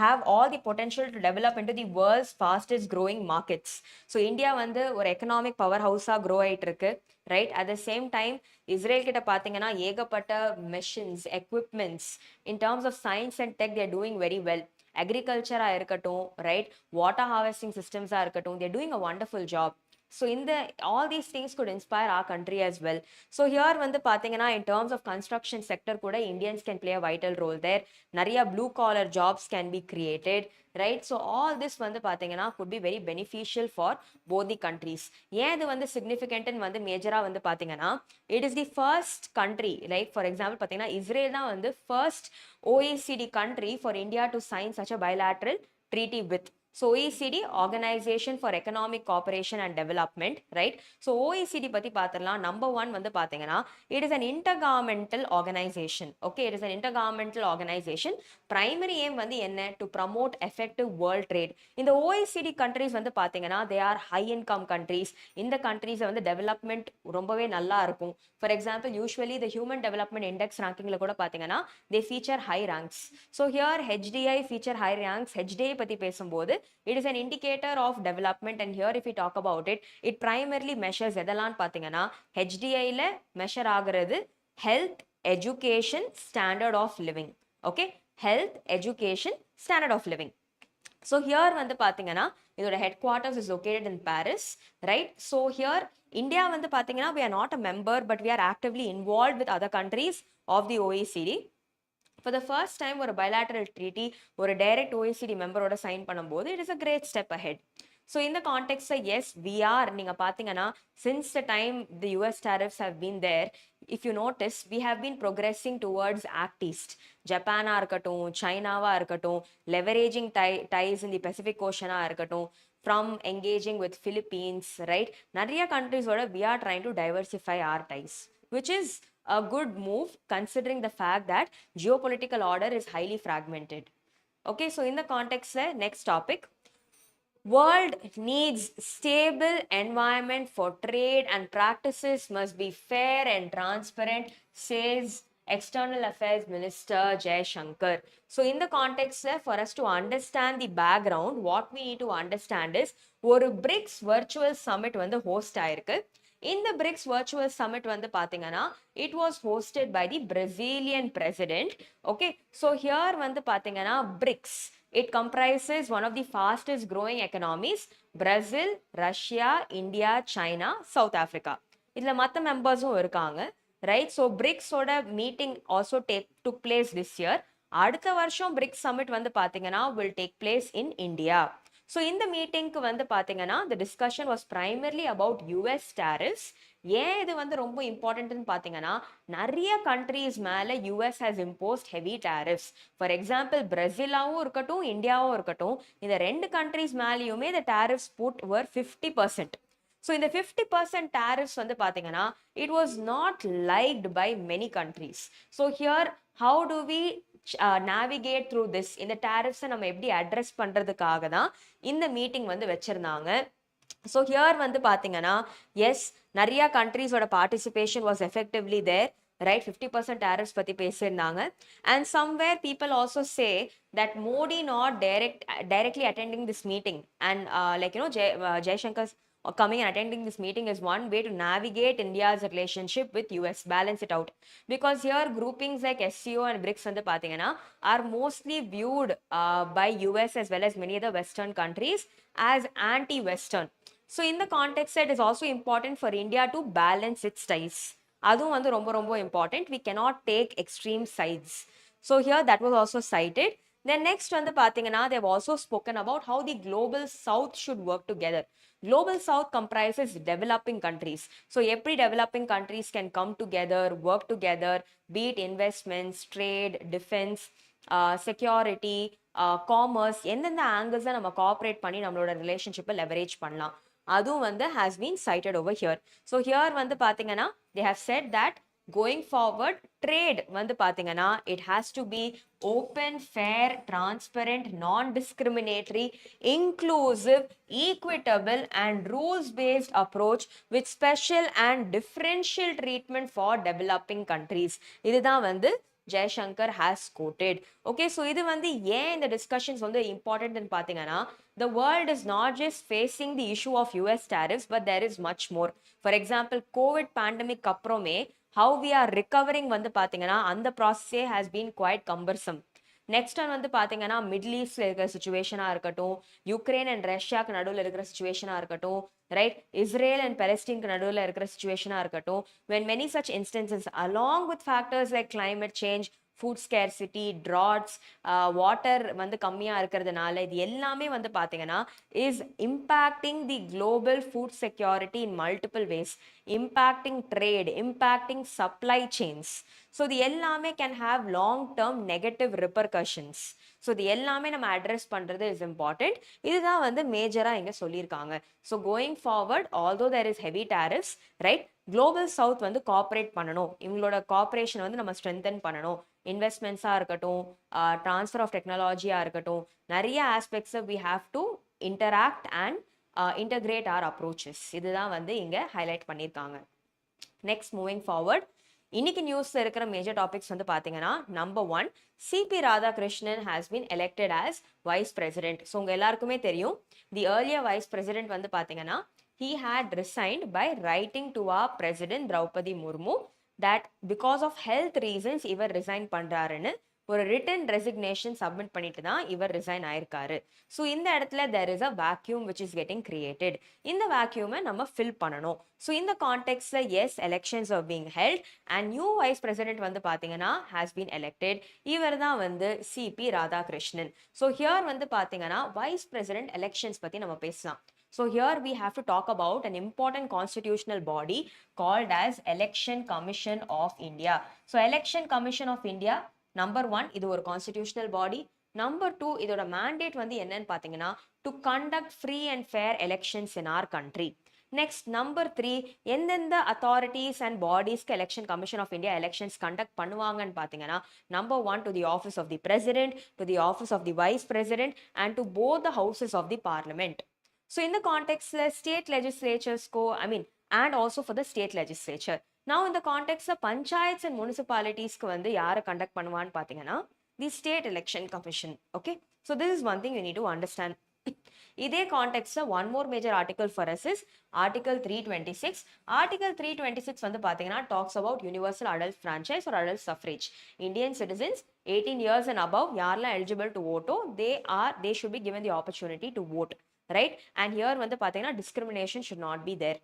have all the potential to develop into the world's fastest growing markets. So India ஒரு economic powerhouse-ஆ grow ஆயிட்டு இருக்கு. Right, at the same time Israel கிட்ட பாத்தீங்கன்னா ஏகப்பட்ட machines, equipments in terms of science and tech, they are doing very well. Agriculture இருக்கட்டும், right, water harvesting systems இருக்கட்டும், they are doing a wonderful job. So in the all these things could inspire our country as well. So here பாத்தீங்கன்னா in terms of construction sector கூட Indians can play a vital role there. நிறைய blue collar jobs can be created, right? So all this பாத்தீங்கன்னா could be very beneficial for both the countries. ஏன் இது significant ன்னு மேஜரா பாத்தீங்கன்னா it is the first country, like for example பாத்தீங்கன்னா Israel தான் first OECD country for India to sign such a bilateral treaty with. So OECD, Organization for Economic Cooperation and Development, right? So OECD பத்தி பாத்திரலாம். Number one பாத்தீங்கன்னா it is an intergovernmental organization. Okay, it is an intergovernmental organization. Primary aim என்ன? To promote effective world trade. In the OECD countries பாத்தீங்கன்னா they are high income countries. இந்த countries development ரொம்பவே நல்லா இருக்கும். For example, usually the Human Development Index rankingல கூட பாத்தீங்கன்னா they feature high ranks. So here HDI feature high ranks. HDI பத்தி பேசும்போது it is an indicator of development, and here if we talk about it, it primarily measures எதெல்லாம் பாத்தீங்கன்னா HDI ல measure ஆகிறது health, education, standard of living. Okay, health, education, standard of living. So here பாத்தீங்கன்னா இதோட headquarters is located in Paris, right? So here India பாத்தீங்கன்னா we are not a member, but we are actively involved with other countries of the OECD. For the first time ஒரு bilateral treaty ஒரு direct OECD member ஓட sign பண்ணும்போது it is a great step ahead. So in the context, yes, we are, நீங்க பாத்தீங்கன்னா since the time the US tariffs have been there, if you notice, we have been progressing towards Act East. Japan-ஆ இருக்கட்டும், China-வா இருக்கட்டும், leveraging ties in the Pacific Ocean-ஆ இருக்கட்டும், from engaging with Philippines, right? நிறைய countries ஓட we are trying to diversify our ties, which is a good move considering the fact that geopolitical order is highly fragmented. Okay, so in the context, next topic. World needs stable environment for trade, and practices must be fair and transparent, says External Affairs Minister Jai Shankar. So in the context, for us to understand the background, what we need to understand is ஒரு BRICS virtual summit host ஆயிருக்கு. In the BRICS virtual summit பாத்தீங்கன்னா it was hosted by the Brazilian president. Okay, so here பாத்தீங்கன்னா BRICS, it comprises one of the fastest growing economies: Brazil, Russia, India, China, South Africa. இதுல மத்த மெம்பர்ஸும் இருக்காங்க, right? So BRICS ஓட meeting also took place this year. அடுத்த வருஷம் BRICS summit பாத்தீங்கன்னா will take place in India. So in the meeting பாத்தீங்கன்னா the discussion was primarily about US tariffs. ஏன் இது ரொம்ப இம்பார்ட்டன்ட்னு பாத்தீங்கன்னா நிறைய countries மேல US has imposed heavy tariffs. For example, பிரேசிலாவும் இருக்கட்டும், இந்தியாவும் இருக்கட்டும், இந்த ரெண்டு countries மேலயுமே the tariffs put were 50%. So in the 50% tariffs பாத்தீங்கன்னா it was not liked by many countries. So here how do we navigate through this? இந்த tariffs நம்ம எப்படி address பண்றதுக்காக தான் இந்த மீட்டிங் வச்சிருந்தாங்க. So here பாத்தீங்கன்னா yes, நிறைய countries ஓட participation was effectively there, right? 50% tariffs பத்தி பேசியிருந்தாங்க. And somewhere people also say that Modi not directly attending this meeting, and like you know Jai Shankar's coming and attending this meeting is one way to navigate India's relationship with US, balance it out. Because here groupings like SCO and BRICS பாத்தீங்கன்னா are mostly viewed by US as well as many other Western countries as anti-Western. So in the context, it is also important for India to balance its ties. அதுவும் ரொம்ப important. We cannot take extreme sides. So here that was also cited. Then next பாத்தீங்கன்னா they have also spoken about how the global south should work together. Global south comprises developing countries. So every developing countries can come together, work together, be it investments, trade, defense, security, commerce, எந்தெந்த angles நம்ம cooperate பண்ணி நம்மளோட relationship leverage பண்ணலாம். அதுவும் has been cited over here. So here பாத்தீங்கன்னா they have said that going forward trade வந்து பார்த்தீங்கன்னா it has to be open, fair, transparent, non discriminatory, inclusive, equitable and rules based approach with special and differential treatment for developing countries. இதுதான் வந்து Jaishankar has quoted. Okay, so இது வந்து ஏன் இந்த discussions வந்து இம்பார்ட்டன்ட்னு பார்த்தீங்கன்னா, the world is not just facing the issue of US tariffs, but there is much more. For example, COVID pandemic அப்புறமே how we are recovering வந்து பார்த்தீங்கன்னா அந்த ப்ராசஸே has been quite cumbersome. Next one வந்து பார்த்தீங்கன்னா middle ஈஸ்ட்ல இருக்கிற சுச்சுவேஷனாக இருக்கட்டும், Ukraine and ரஷ்யாவுக்கு நடுவில் இருக்கிற சுச்சுவேஷனாக இருக்கட்டும், ரைட், இஸ்ரேல் அண்ட் பெலஸ்டீனுக்கு நடுவில் இருக்கிற சுச்சுவேஷனாக இருக்கட்டும், when many such instances along with factors like climate change, food scarcity, droughts, water வந்து கம்மியாக இருக்கிறதுனால இது எல்லாமே வந்து பார்த்தீங்கன்னா is impacting the global food security in multiple ways, impacting trade, impacting supply chains. So இது எல்லாமே can have long term negative repercussions. So இது எல்லாமே நம்ம அட்ரஸ் பண்ணுறது இஸ் இம்பார்ட்டன்ட். இதுதான் வந்து மேஜராக இங்கே சொல்லியிருக்காங்க. So going forward although there is heavy tariffs, right, global south வந்து கோஆப்ரேட் பண்ணணும், இவங்களோட கோஆப்ரேஷன் வந்து நம்ம ஸ்ட்ரென்தன் பண்ணணும். இன்வெஸ்ட்மெண்ட்ஸாக இருக்கட்டும், ட்ரான்ஸ்ஃபர் ஆஃப் டெக்னாலஜியாக இருக்கட்டும், நிறைய ஆஸ்பெக்ட்ஸை we have to interact and integrate our approaches. இதுதான் வந்து இங்கே ஹைலைட் பண்ணியிருக்காங்க. நெக்ஸ்ட் மூவிங் ஃபார்வர்ட், இன்னைக்கு நியூஸ்ல இருக்கிற மேஜர் டாபிக்ஸ் வந்து பார்த்தீங்கன்னா, number 1, CP Radhakrishnan has been elected as vice president. So உங்க எல்லாருக்குமே தெரியும், தி ஏர்லியர் வைஸ் பிரசிடென்ட் வந்து பார்த்தீங்கன்னா he had resigned by writing to our president Draupadi Murmu that because of health reasons இவர் ரிசைன் பண்றாருன்னு ஒரு ரிட்டன் ரெசிக்னேஷன் சப்மிட் பண்ணிட்டு தான் இவர் ரிசைன் ஆயிருக்காரு. ஸோ இந்த இடத்துல there is a vacuum which is getting created. இந்த வேக்யூமை நம்ம ஃபில் பண்ணணும். ஸோ இந்த கான்டெக்ட்ல yes, elections are being held and new vice president வந்து பார்த்தீங்கன்னா ஹாஸ் பீன் எலெக்டட். இவர் தான் வந்து சிபி ராதாகிருஷ்ணன். ஸோ ஹியர் வந்து பார்த்தீங்கன்னா வைஸ் பிரசிடென்ட் எலெக்ஷன்ஸ் பற்றி நம்ம பேசலாம். So here we have to talk about an important constitutional body called as Election Commission of India. So Election Commission of India, number 1, இது ஒரு constitutional body. Number 2, இதோட mandate வந்து என்னன்னு பார்த்தீங்கன்னா to conduct free and fair elections in our country. Next, number 3, எந்தெந்த authorities and bodies Election Commission of India elections conduct பண்ணுவாங்கன்னு பார்த்தீங்கன்னா, number 1 to the office of the president, to the office of the vice president and to both the houses of the parliament. So in the context, state legislatures and also for the state legislature. Now in the context of panchayats and municipalities ku vandu yaara conduct பண்ணுவான்னு பாத்தீங்கன்னா the state election commission. Okay, so this is one thing you need to understand. இதே context one more major article for us is article 326. article 326 வந்து பாத்தீங்கன்னா talks about universal adult franchise or adult suffrage. Indian citizens 18 years and above யாரெல்லாம் eligible to vote, they should be given the opportunity to vote. Right, and here வந்து பாத்தீங்கன்னா discrimination should not be there.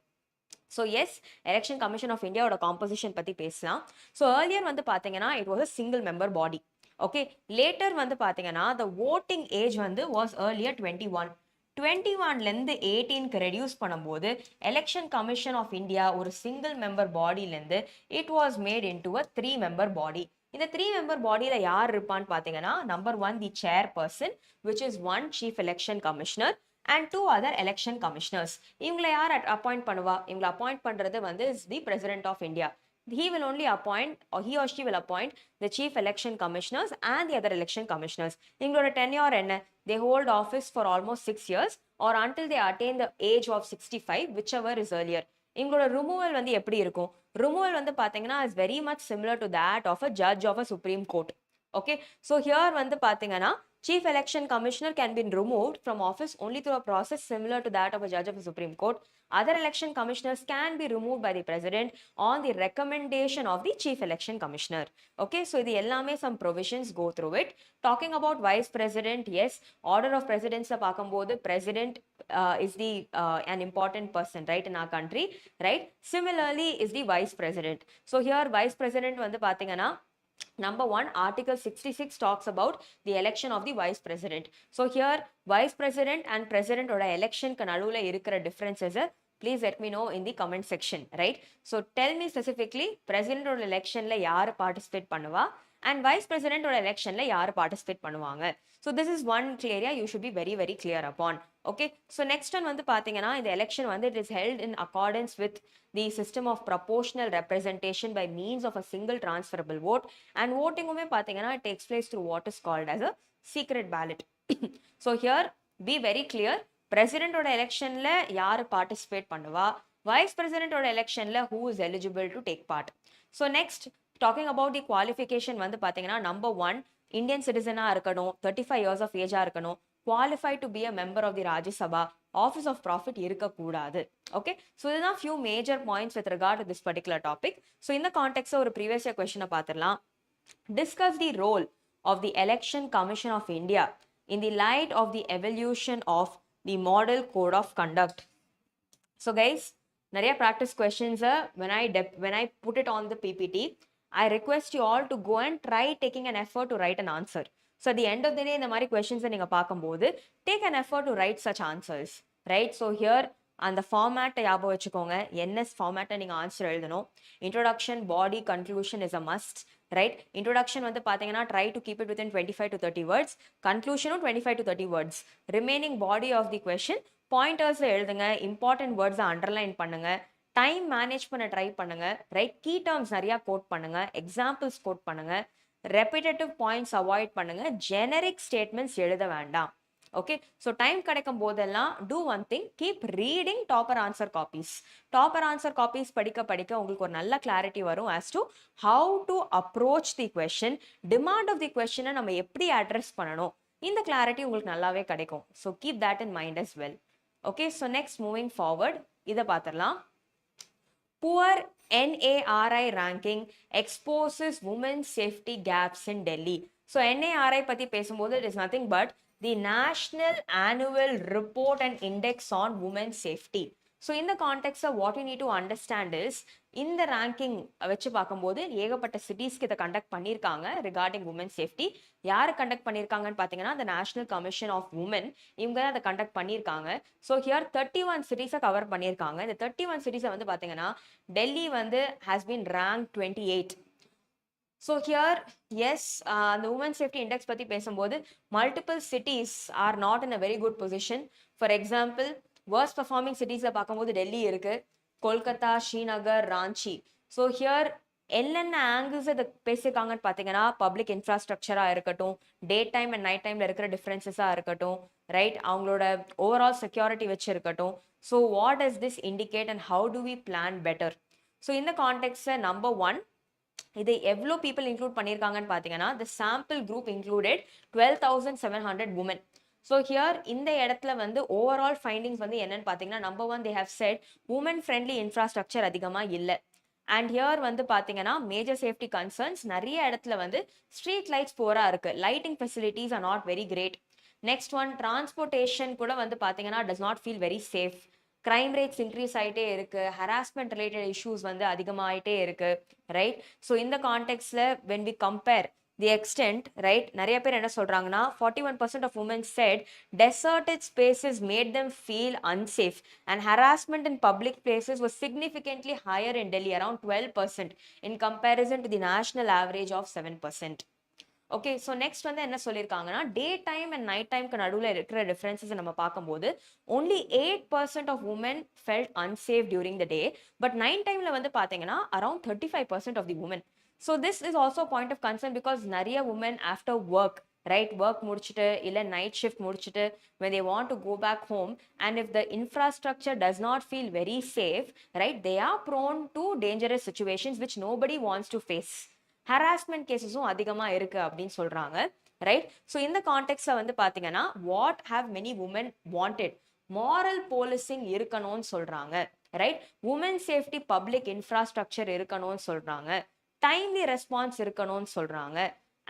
So yes, Election Commission of India ஓட composition பத்தி பேசலாம். So earlier வந்து பாத்தீங்கன்னா it was a single member body. Okay, later வந்து பாத்தீங்கன்னா the voting age வந்து was earlier 21. 21ல இருந்து 18க்கு ரெடியூஸ் பண்ணும்போது Election Commission of India ஒரு single member bodyல இருந்து it was made into a 3 member body. இந்த 3 member bodyல யார் இருப்பான்னு பாத்தீங்கன்னா, number 1 the chairperson, which is one chief election commissioner and 2 other election commissioners. இவங்களை யார் அப்பாயிண்ட் பண்ணுவா? இவங்களை அப்பாயிண்ட் பண்றது வந்து is the president of India. He will only appoint or he or she will appoint the chief election commissioners and the other election commissioners. இவங்களோட tenure என்ன? They hold office for almost 6 years or until they attain the age of 65, whichever is earlier. இவங்களோட removal வந்து எப்படி இருக்கும்? Removal வந்து பாத்தீங்கன்னா is very much similar to that of a judge of a Supreme Court. Okay, so here வந்து பாத்தீங்கன்னா Chief Election Commissioner can be removed from office only through a process similar to that of a judge of the Supreme Court. Other election commissioners can be removed by the president on the recommendation of the Chief Election Commissioner. Okay, so the ellame some provisions go through it. Talking about vice president, yes, order of precedence பார்க்கும்போது president is the an important person, right, in our country, right? Similarly is the vice president. So here vice president வந்து பாத்தீங்கன்னா number 1, article 66 talks about the election of the vice president. So here vice president and president oda election க்கு நடுவுல இருக்கிற difference is please let me know in the comment section, right? So tell me specifically president oda election la yaar participate பண்ணுவா and vice president oda election la yaar participate பண்ணுவாங்க. So this is one area you should be very very clear upon. Okay, so next one வந்து பாத்தீங்கன்னா இந்த election வந்து it is held in accordance with the system of proportional representation by means of a single transferable vote, and voting உமே பாத்தீங்கன்னா it takes place through what is called as a secret ballot. So here be very clear, president oda election la yaar participate பண்ணுவா, vice president oda election la who is eligible to take part. So next, talking about the qualification வந்து பாத்தீங்கன்னா number 1, Indian citizen இருக்கணும், 35 years of age இருக்கணும், qualified to be a member of the Rajya Sabha, office of profit இருக்கக்கூடாது. Okay, so இதுதான் few major points with regard to this particular topic. So in the context ஒரு previous year question பார்த்திடலாம். Discuss the role of the Election Commission of India in the light of the evolution of the model code of conduct. So guys, நிறைய practice questions when I put it on the PPT, I request you all to go and try taking an effort to write an answer. So at the end of the day, இந்த மாதிரி questions நீங்க பார்க்கும்போது take an effort to write such answers, right? So here அந்த ஃபார்மேட்டை ஞாபகம் வச்சுக்கோங்க, NS ஃபார்மேட்டை நீங்கள் answer எழுதணும். Introduction, body, conclusion is a must, right? Introduction வந்து பார்த்தீங்கன்னா try to keep it within 25 to 30 words, கன்க்ளூஷனும் 25 to 30 words. Remaining body of the question பாயிண்டர்ஸில் எழுதுங்க, இம்பார்ட்டன்ட் வேர்ட்ஸை அண்டர்லைன் பண்ணுங்க, டைம் மேனேஜ் பண்ண ட்ரை பண்ணுங்க, ரைட்? கீ டேர்ம்ஸ் நிறையா கோட் பண்ணுங்க, எக்ஸாம்பிள்ஸ் கோட் பண்ணுங்க, ரெப்பிட்டேட்டிவ் பாயிண்ட்ஸ் அவாய்ட் பண்ணுங்க, ஜெனரிக் ஸ்டேட்மெண்ட்ஸ் எழுத வேண்டாம். Okay, so time கிடைக்கும் போதெல்லாம் do one thing, keep reading topper answer copies. Topper answer copies படிக்க படிக்க உங்களுக்கு ஒரு நல்ல clarity வரும் as to how to approach the question, demand of the question நம்ம எப்படி address பண்ணணும், இந்த clarity உங்களுக்கு நல்லாவே கிடைக்கும். So keep that in mind as well. Okay, so next moving forward, இதை பார்த்திடலாம். Poor NARI ranking exposes women's safety gaps in Delhi. So NARI பத்தி பேசும்போது it is nothing but the National Annual Report and Index on Women's Safety. So in the context of what you need to understand is, இந்த ranking வச்சு பார்க்கும்போது ஏகப்பட்ட சிட்டிஸ்க்கு இதை conduct பண்ணியிருக்காங்க regarding woman safety. யார் conduct பண்ணியிருக்காங்கன்னு பார்த்தீங்கன்னா the National Commission of Women, இவங்க தான் அதை கண்டக்ட் பண்ணியிருக்காங்க. ஸோ ஹியர் 31 சிட்டிஸை கவர் பண்ணியிருக்காங்க. இந்த 31 சிட்டிஸை வந்து பார்த்தீங்கன்னா டெல்லி வந்து has been ranked 28. So here, yes, the women safety index பத்தி பேசும்போது multiple cities are not in a very good position. For example, worst performing cities-ல பார்க்கும்போது டெல்லி இருக்கு, கொல்கத்தா, ஸ்ரீநகர், ராஞ்சி. So here என்னென்ன ஆங்கிள்ஸ் இதை பேசியிருக்காங்கன்னு பார்த்தீங்கன்னா பப்ளிக் இன்ஃப்ராஸ்ட்ரக்சராக இருக்கட்டும், டே டைம் அண்ட் நைட் டைமில் இருக்கிற டிஃப்ரென்சஸாக இருக்கட்டும், ரைட்? அவங்களோட ஓவரால் செக்யூரிட்டி வச்சு இருக்கட்டும். So what does this indicate and how do we plan better? So இந்த கான்டெக்ட்ஸில் நம்பர் 1, இதை எவ்வளோ பீப்புள் இன்க்ளூட் பண்ணியிருக்காங்கன்னு பார்த்தீங்கன்னா the sample group included 12,700 women. So here இந்த இடத்துல வந்து ஓவரால் ஃபைண்டிங்ஸ் வந்து என்னன்னு பார்த்தீங்கன்னா number 1, they have said women friendly infrastructure அதிகமாக இல்லை. அண்ட் ஹியர் வந்து பார்த்தீங்கன்னா மேஜர் சேஃப்டி கன்சர்ன்ஸ், நிறைய இடத்துல வந்து ஸ்ட்ரீட் லைட்ஸ் போராக இருக்கு, lighting facilities are not very great. Next one, transportation கூட வந்து பார்த்தீங்கன்னா does not feel very safe. crime rates increase ஆயிட்டே இருக்கு, harassment related issues வந்து அதிகமாயிட்டே இருக்கு, ரைட்? ஸோ இந்த கான்டெக்ட்ல when we compare the extent, right, நிறைய பேர் என்ன சொல்றாங்கன்னா 41% of women said deserted spaces made them feel unsafe, and harassment in public places was significantly higher in Delhi, around 12% in comparison to the national average of 7%. Okay, so next வந்து என்ன சொல்லியிருக்காங்கன்னா டே time and night டைம்க்கு நடுவில் இருக்கிற differences நம்ம பார்க்கும்போது only 8% of women felt unsafe during the day, but night டைமில் வந்து பார்த்தீங்கன்னா around 35% of the women. So this is also a point of concern because நிறைய women after work, right, work முடிச்சுட்டு இல்லை நைட் ஷிஃப்ட் முடிச்சுட்டு when they want to go back home, and if the infrastructure does not feel very safe, right, they are prone to dangerous situations which nobody wants to face. Harassment கேசஸும் அதிகமாக இருக்கு அப்படின்னு சொல்றாங்க, right? So இந்த கான்டெக்ட்ல வந்து பார்த்தீங்கன்னா what have many women wanted, moral policing இருக்கணும்னு சொல்றாங்க, right? Women safety public infrastructure இருக்கணும்னு சொல்றாங்க, டைம்லி ரெஸ்பான்ஸ் இருக்கணும்னு சொல்றாங்க,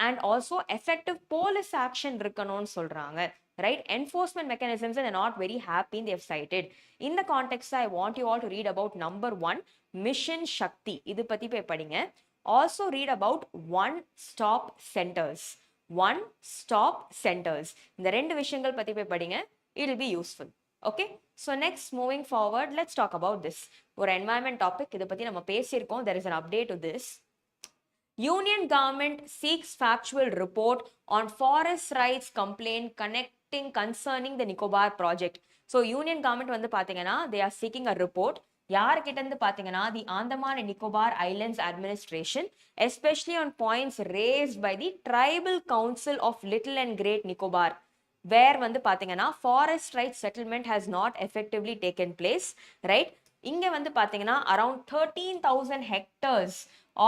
and also effective police action இருக்கணும்னு சொல்றாங்க, right? Enforcement mechanisms, and they're not very happy, they've cited. In the context, I want you all to read about number 1, Mission Shakti. இது பத்தி போய் படிங்க. Also read about one-stop centers. One-stop centers. இந்த ரெண்டு விஷயங்கள் பத்தி போய் படிங்க. It will be useful. Okay, so next moving forward, let's talk about this. ஒரு environment topic, இதை பத்தி நம்ம பேசியிருக்கோம். There is an update to this. Union government seeks factual report on forest rights complaint connecting concerning the Nicobar project. So union government வந்து பாத்தீங்கன்னா they are seeking a report. யார்கிட்ட இருந்து பாத்தீங்கன்னா the Andaman and Nicobar Islands Administration, especially on points raised by the Tribal Council of Little and Great Nicobar, where வந்து பாத்தீங்கன்னா forest rights settlement has not effectively taken place, right? இங்க வந்து பாத்தீங்கன்னா around 13,000 hectares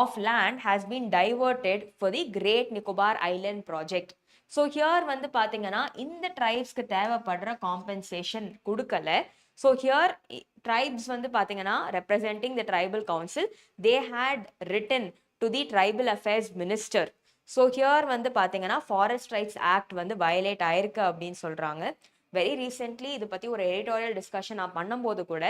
of land has been diverted for the Great Nicobar Island project. So here வந்து பாத்தீங்கன்னா இந்த tribesக்கு தேவைப்படுற compensation கொடுக்கல. So here tribes வந்து பாத்தீங்கன்னா representing the tribal council, they had written to the tribal affairs minister. So here வந்து பார்த்தீங்கன்னா forest rights act வந்து வயலேட் ஆயிருக்கு அப்படின்னு சொல்கிறாங்க. வெரி ரீசென்ட்லி இது பற்றி ஒரு எடிட்டோரியல் டிஸ்கஷன் நான் பண்ணும்போது கூட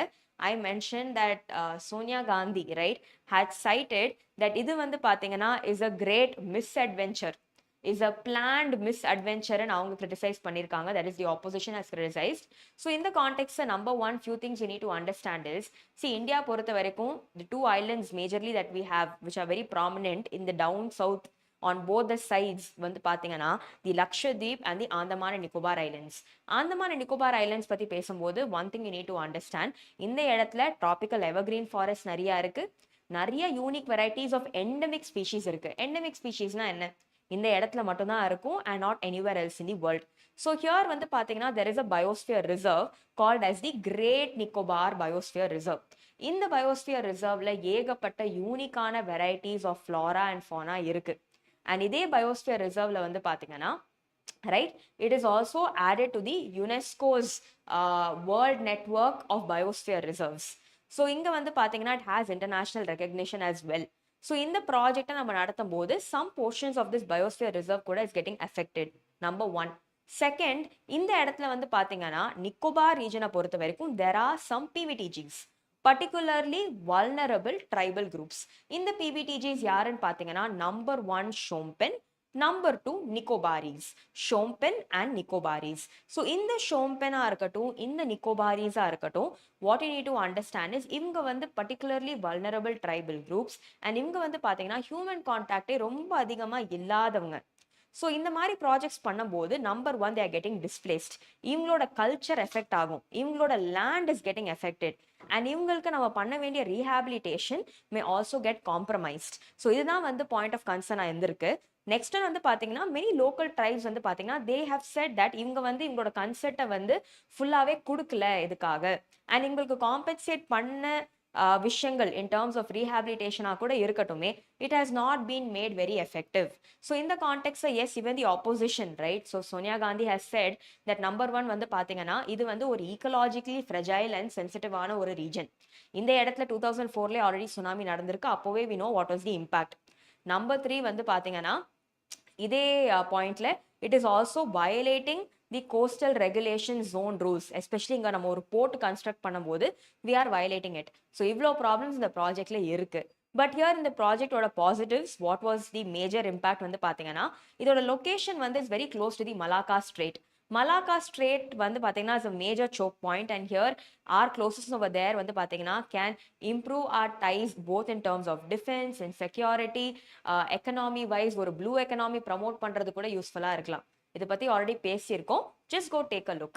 I mention that Sonia Gandhi right had cited that இது வந்து பார்த்தீங்கன்னா is a great misadventure, is a blunt மிஸ்அட்வென்ச்சர்னு அவங்க கிரிட்டிசைஸ் பண்ணியிருக்காங்க. That is the opposition has criticised. So இந்த கான்டெக்ட்ஸை number one few things you need to understand is, see India பொறுத்த வரைக்கும் the two islands majorly that we have which are very prominent in the down south on both the sides வந்து பாத்தீங்கன்னா தி Lakshadweep and the Andaman and Nicobar islands. Andaman and Nicobar islands பத்தி பேசும்போது one thing you need to understand, இந்த இடத்துல tropical evergreen forest நிறைய இருக்கு, நிறைய unique varieties of endemic species இருக்கு. எண்டமிக் ஸ்பீஷீஸ்னா என்ன, இந்த இடத்துல மட்டும்தான் இருக்கும் and not anywhere else in the world. So here வந்து பாத்தீங்கன்னா there is a biosphere reserve called as the Great Nicobar Biosphere Reserve. இந்த பயோஸ்பியர் ரிசர்வ்ல ஏகப்பட்ட யூனிக்கான varieties of flora and fauna இருக்கு. அண்ட் இதே பயோஸ்பியர் ரிசர்வ்ல வந்து பாத்தீங்கன்னா right it is also added to the UNESCO's world network of biosphere reserves. So இங்க வந்து பாத்தீங்கன்னா it has international recognition as well. So இந்த ப்ராஜெக்டை நம்ம நடத்தும் போது some portions of this biosphere reserve கூட is getting affected. Number one. Second, இந்த இடத்துல வந்து பாத்தீங்கன்னா நிக்கோபார் ரீஜனை பொறுத்த வரைக்கும் there are some PVTGs, particularly vulnerable tribal groups. இந்த PVTGs யாருன்னு பாத்தீங்கன்னா number one Shompen, number two Nicobarese. Shompen and Nicobarese. So இந்த ஷோம்பெனா இருக்கட்டும் இந்த நிக்கோபாரிஸா இருக்கட்டும், what you need to understand is இவங்க வந்து particularly vulnerable tribal groups and இவங்க வந்து பார்த்தீங்கன்னா ஹியூமன் கான்டாக்டே ரொம்ப அதிகமாக இல்லாதவங்க. ஸோ இந்த மாதிரி ப்ராஜெக்ட்ஸ் பண்ணும்போது number one they are getting displaced, இவங்களோட கல்ச்சர் எஃபெக்ட் ஆகும், இவங்களோட land is getting affected and இவங்களுக்கு நம்ம பண்ண வேண்டிய rehabilitation may also get compromised. So இதுதான் வந்து பாயிண்ட் ஆஃப் கன்சர்னாக இருந்திருக்கு. நெக்ஸ்ட் வந்து பாத்தீங்கன்னா மெனி லோக்கல் ட்ரைப்ஸ் வந்து பாத்தீங்கன்னா தே ஹவ் செட் தட் இவங்க வந்து இவங்களோட கன்செப்டை வந்து ஃபுல்லாவே கொடுக்கல இதுக்காக அண்ட் இவங்களுக்கு காம்பன்சேட் பண்ண விஷயங்கள் இன் டர்ம்ஸ் ஆஃப் ரீஹாபிலிட்டேஷனாக கூட இருக்கட்டுமே, it has not been made very effective. So இந்த கான்டெக்ட்ல எஸ் இவன் தி opposition right. So Sonia Gandhi has set that number one வந்து பாத்தீங்கன்னா இது வந்து ஒரு ஈக்கலாஜிக்கலி ஃப்ரெஜைல் அண்ட் சென்சிட்டிவான ஒரு ரீஜன். இந்த இடத்துல 2004 ஆல்ரெடி சுனாமி நடந்திருக்கு, அப்போவே we know what was the impact. Number three வந்து பாத்தீங்கன்னா இதே பாயிண்ட்ல it is also violating the coastal regulation zone rules, especially இங்கே நம்ம ஒரு போர்ட் கன்ஸ்ட்ரக்ட் பண்ணும்போது we are violating it. So இவ்வளோ ப்ராப்ளம்ஸ் இந்த ப்ராஜெக்ட்ல இருக்கு. பட் ஹியர் இந்த ப்ராஜெக்டோட positives what was the major impact வந்து பார்த்தீங்கன்னா இதோட லொகேஷன் வந்து is very close to the Malacca strait. Malacca strait வந்து பார்த்தீங்கன்னா is a major choke point and here our closest over there வந்து பார்த்தீங்கன்னா can improve our ties both in terms of defense and security, economy wise ஒரு blue economy promote பண்றது கூட யூஸ்ஃபுல்லாக இருக்கலாம். இதை பற்றி ஆல்ரெடி பேசியிருக்கோம், just go take a look.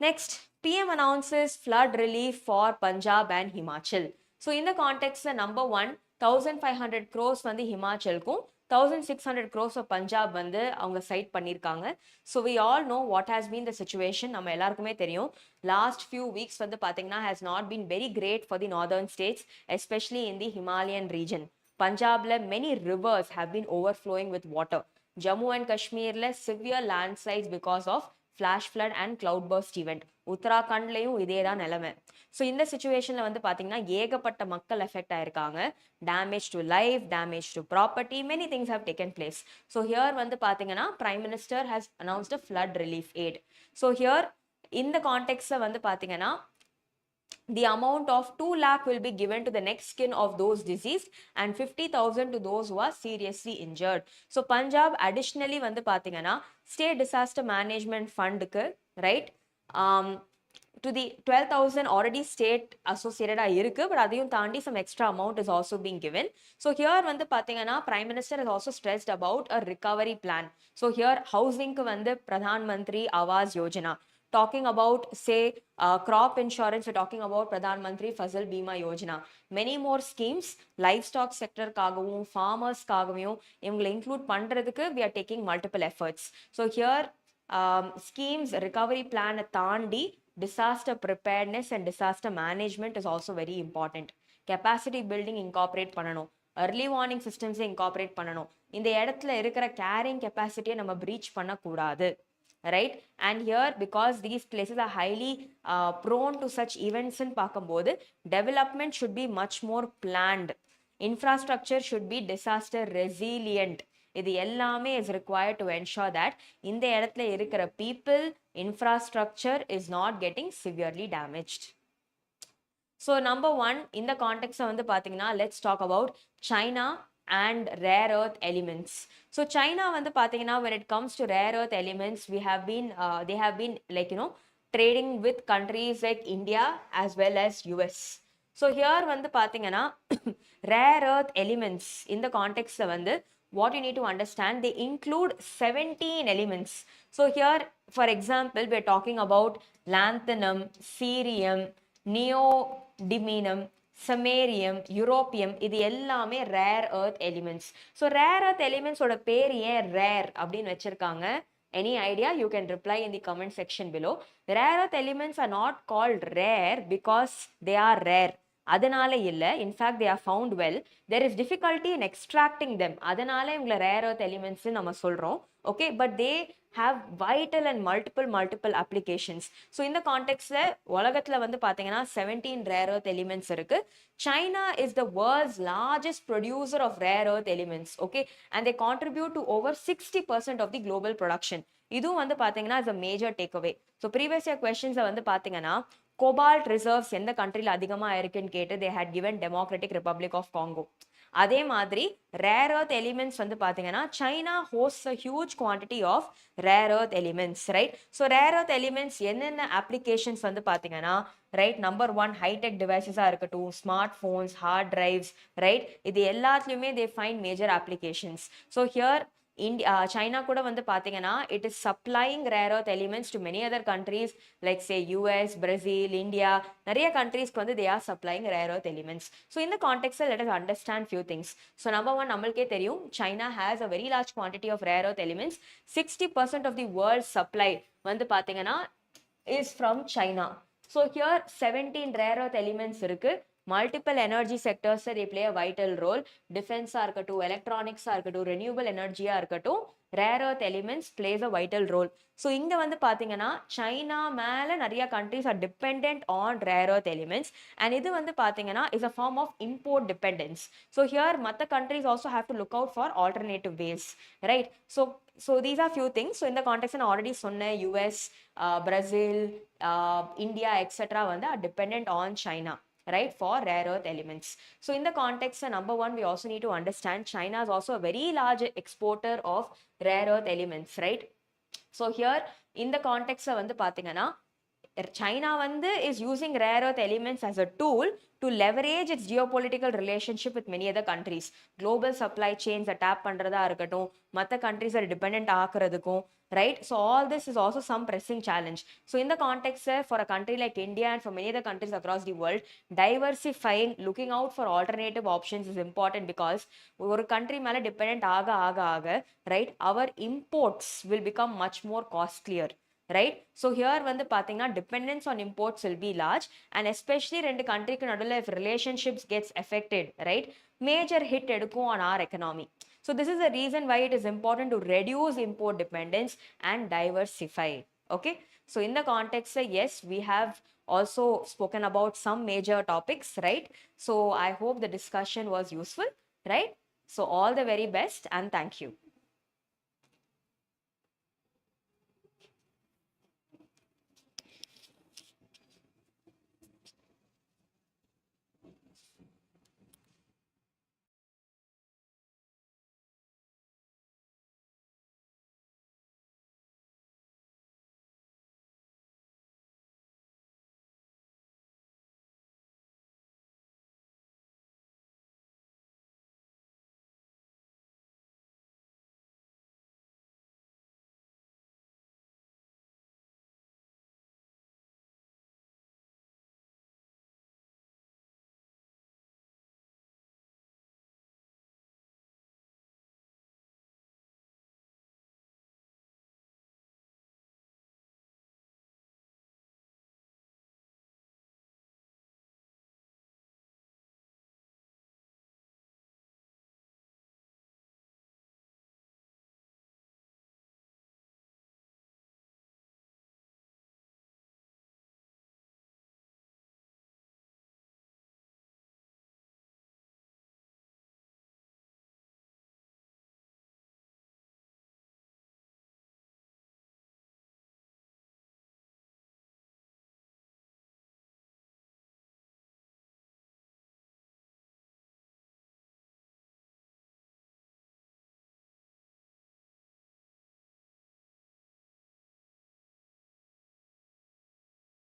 Next, PM announces flood relief for Punjab and Himachal. So in the context number one 1500 crores வந்து ஹிமாச்சலுக்கும் 1600 crores of Punjab வந்து அவங்க சைட் பண்ணியிருக்காங்க. So we all know what has been the situation. நம்ம எல்லாருக்குமே தெரியும் last few weeks வந்து பார்த்தீங்கன்னா has not been very great for the northern states, especially in the Himalayan region. பஞ்சாப்ல many rivers have been overflowing with water. Jammu and காஷ்மீர்ல severe landslides because of flash flood and cloud burst event. உத்தராகண்ட்லையும் இதே தான் நிலைமை. So இந்த சுச்சுவேஷன்ல வந்து பார்த்தீங்கன்னா ஏகப்பட்ட மக்கள் எஃபெக்ட் ஆயிருக்காங்க. Damage to life, damage to property, many things have taken place. So here வந்து பார்த்தீங்கன்னா prime minister has announced a flood relief aid. So here இந்த கான்டெக்ட்ல வந்து பார்த்தீங்கன்னா the amount of 2 lakh will be given to the next kin of those deceased and 50,000 to those who are seriously injured. So Punjab additionally வந்து பாத்தீங்கன்னா state disaster management fundக்கு right to the 12,000 already state associated இருக்கு, but அதையும் தாண்டி some extra amount is also being given. So here வந்து பாத்தீங்கன்னா prime minister has also stressed about a recovery plan. So here housing க்கு வந்து pradhan mantri awas yojana, talking about say crop insurance, we're talking about pradhan mantri fasal bima yojana, many more schemes livestock sector காகவும் farmers காகவும் இவங்களை include பண்றதுக்கு we are taking multiple efforts. So here schemes recovery plan தாண்டி disaster preparedness and disaster management is also very important. Capacity building incorporate பண்ணணும், early warning systems incorporate பண்ணணும், இந்த இடத்துல இருக்கிற carrying capacity நம்ம breach பண்ணக்கூடாது, right? And here because these places are highly prone to such events in பார்க்கும்போது development should be much more planned, infrastructure should be disaster resilient. இது எல்லாமே is required to ensure that இந்த இடத்துல இருக்கிற people infrastructure is not getting severely damaged. So number one, in the context வந்து பாத்தீங்கன்னா let's talk about China and rare earth elements. So China வந்து பாத்தீங்கன்னா when it comes to rare earth elements, we have been they have been like trading with countries like India as well as US. So here வந்து பாத்தீங்கன்னா rare earth elements in the context வந்து what you need to understand, they include 17 elements. So here for example we are talking about lanthanum, cerium, neodymium, samarium, europium, இது எல்லாமே rare earth elements. So rare earth elements ஓட பேர் ஏன் rare அப்படின்னு வச்சிருக்காங்க? Any idea? You can reply in the comment section below. Rare earth elements are not called rare because they are rare, அதனால இல்ல, in fact they are found well, there is difficulty in extracting them, அதனால இவங்களை rare earth elements நம்ம சொல்றோம், okay, but they have vital and multiple applications. So in the context உலகத்துல வந்து பாத்தீங்கன்னா 17 rare earth elements இருக்கு. China is the world's largest producer of rare earth elements, okay, and they contribute to over 60% of the global production. இதுவும் வந்து பாத்தீங்கன்னா is a major takeaway. So previous year questions வந்து பாத்தீங்கன்னா cobalt reserves எந்த கண்ட்ரில அதிகமா இருக்குன்னு கேட்டு they had given Democratic Republic of Congo. அதே மாதிரி rare earth elements வந்து பாத்தீங்கன்னா China hosts a huge quantity of rare earth elements, right? So rare earth elements என்னென்ன applications வந்து பாத்தீங்கன்னா, right, number one high tech devices இருக்கட்டும், smartphones, hard drives, right, இது எல்லாத்துலயுமே they find major applications. So here China கூட வந்து பாத்தீங்கன்னா it is supplying rare earth elements to many other countries like say US, Brazil, India, நிறைய countries வந்து they are supplying rare earth elements. So in the context let us understand few things. So number one, நம்மளுக்கே தெரியும் China has a very large quantity of rare earth elements. 60% of the world's supply வந்து பாத்தீங்கன்னா is from China. So here 17 rare earth elements இருக்கு. Multiple energy sectors they play a vital role. Defense இருக்கட்டும், electronics இருக்கட்டும், renewable energy இருக்கட்டும், rare earth elements plays a vital role. So இங்க வந்து பாத்தீங்கன்னா China மேல நிறைய countries are dependent on rare earth elements, and இது வந்து பாத்தீங்கன்னா is a form of import dependence. So here மத்த countries also have to look out for alternative ways, right? So these are few things. So in the context I already சொன்ன US, Brazil, India, etc. வந்து are dependent on China, right, for rare earth elements. So in the context number one, we also need to understand China is also a very large exporter of rare earth elements, right? So here in the context வந்து பாத்தீங்கன்னா China வந்து is using rare earth elements as a tool to leverage its geopolitical relationship with many other countries. Global supply chains tap பண்றதா இருக்கட்டும், மத்த countries are dependent ஆக்குறதுக்கும், right? So all this is also some pressing challenge. So in the context for a country like India and for many other countries across the world, diversifying, looking out for alternative options is important, because ஒரு country மேல dependent ஆக right, our imports will become much more costlier, right? So here வந்து பாத்தீங்கன்னா dependence on imports will be large, and especially ரெண்டு countryக்கு நடுவுல if relationships gets affected, right, major hit எடுக்கும் on our economy. So this is the reason why it is important to reduce import dependence and diversify, okay? So in the context yes, we have also spoken about some major topics, right? So I hope the discussion was useful, right? So all the very best and thank you.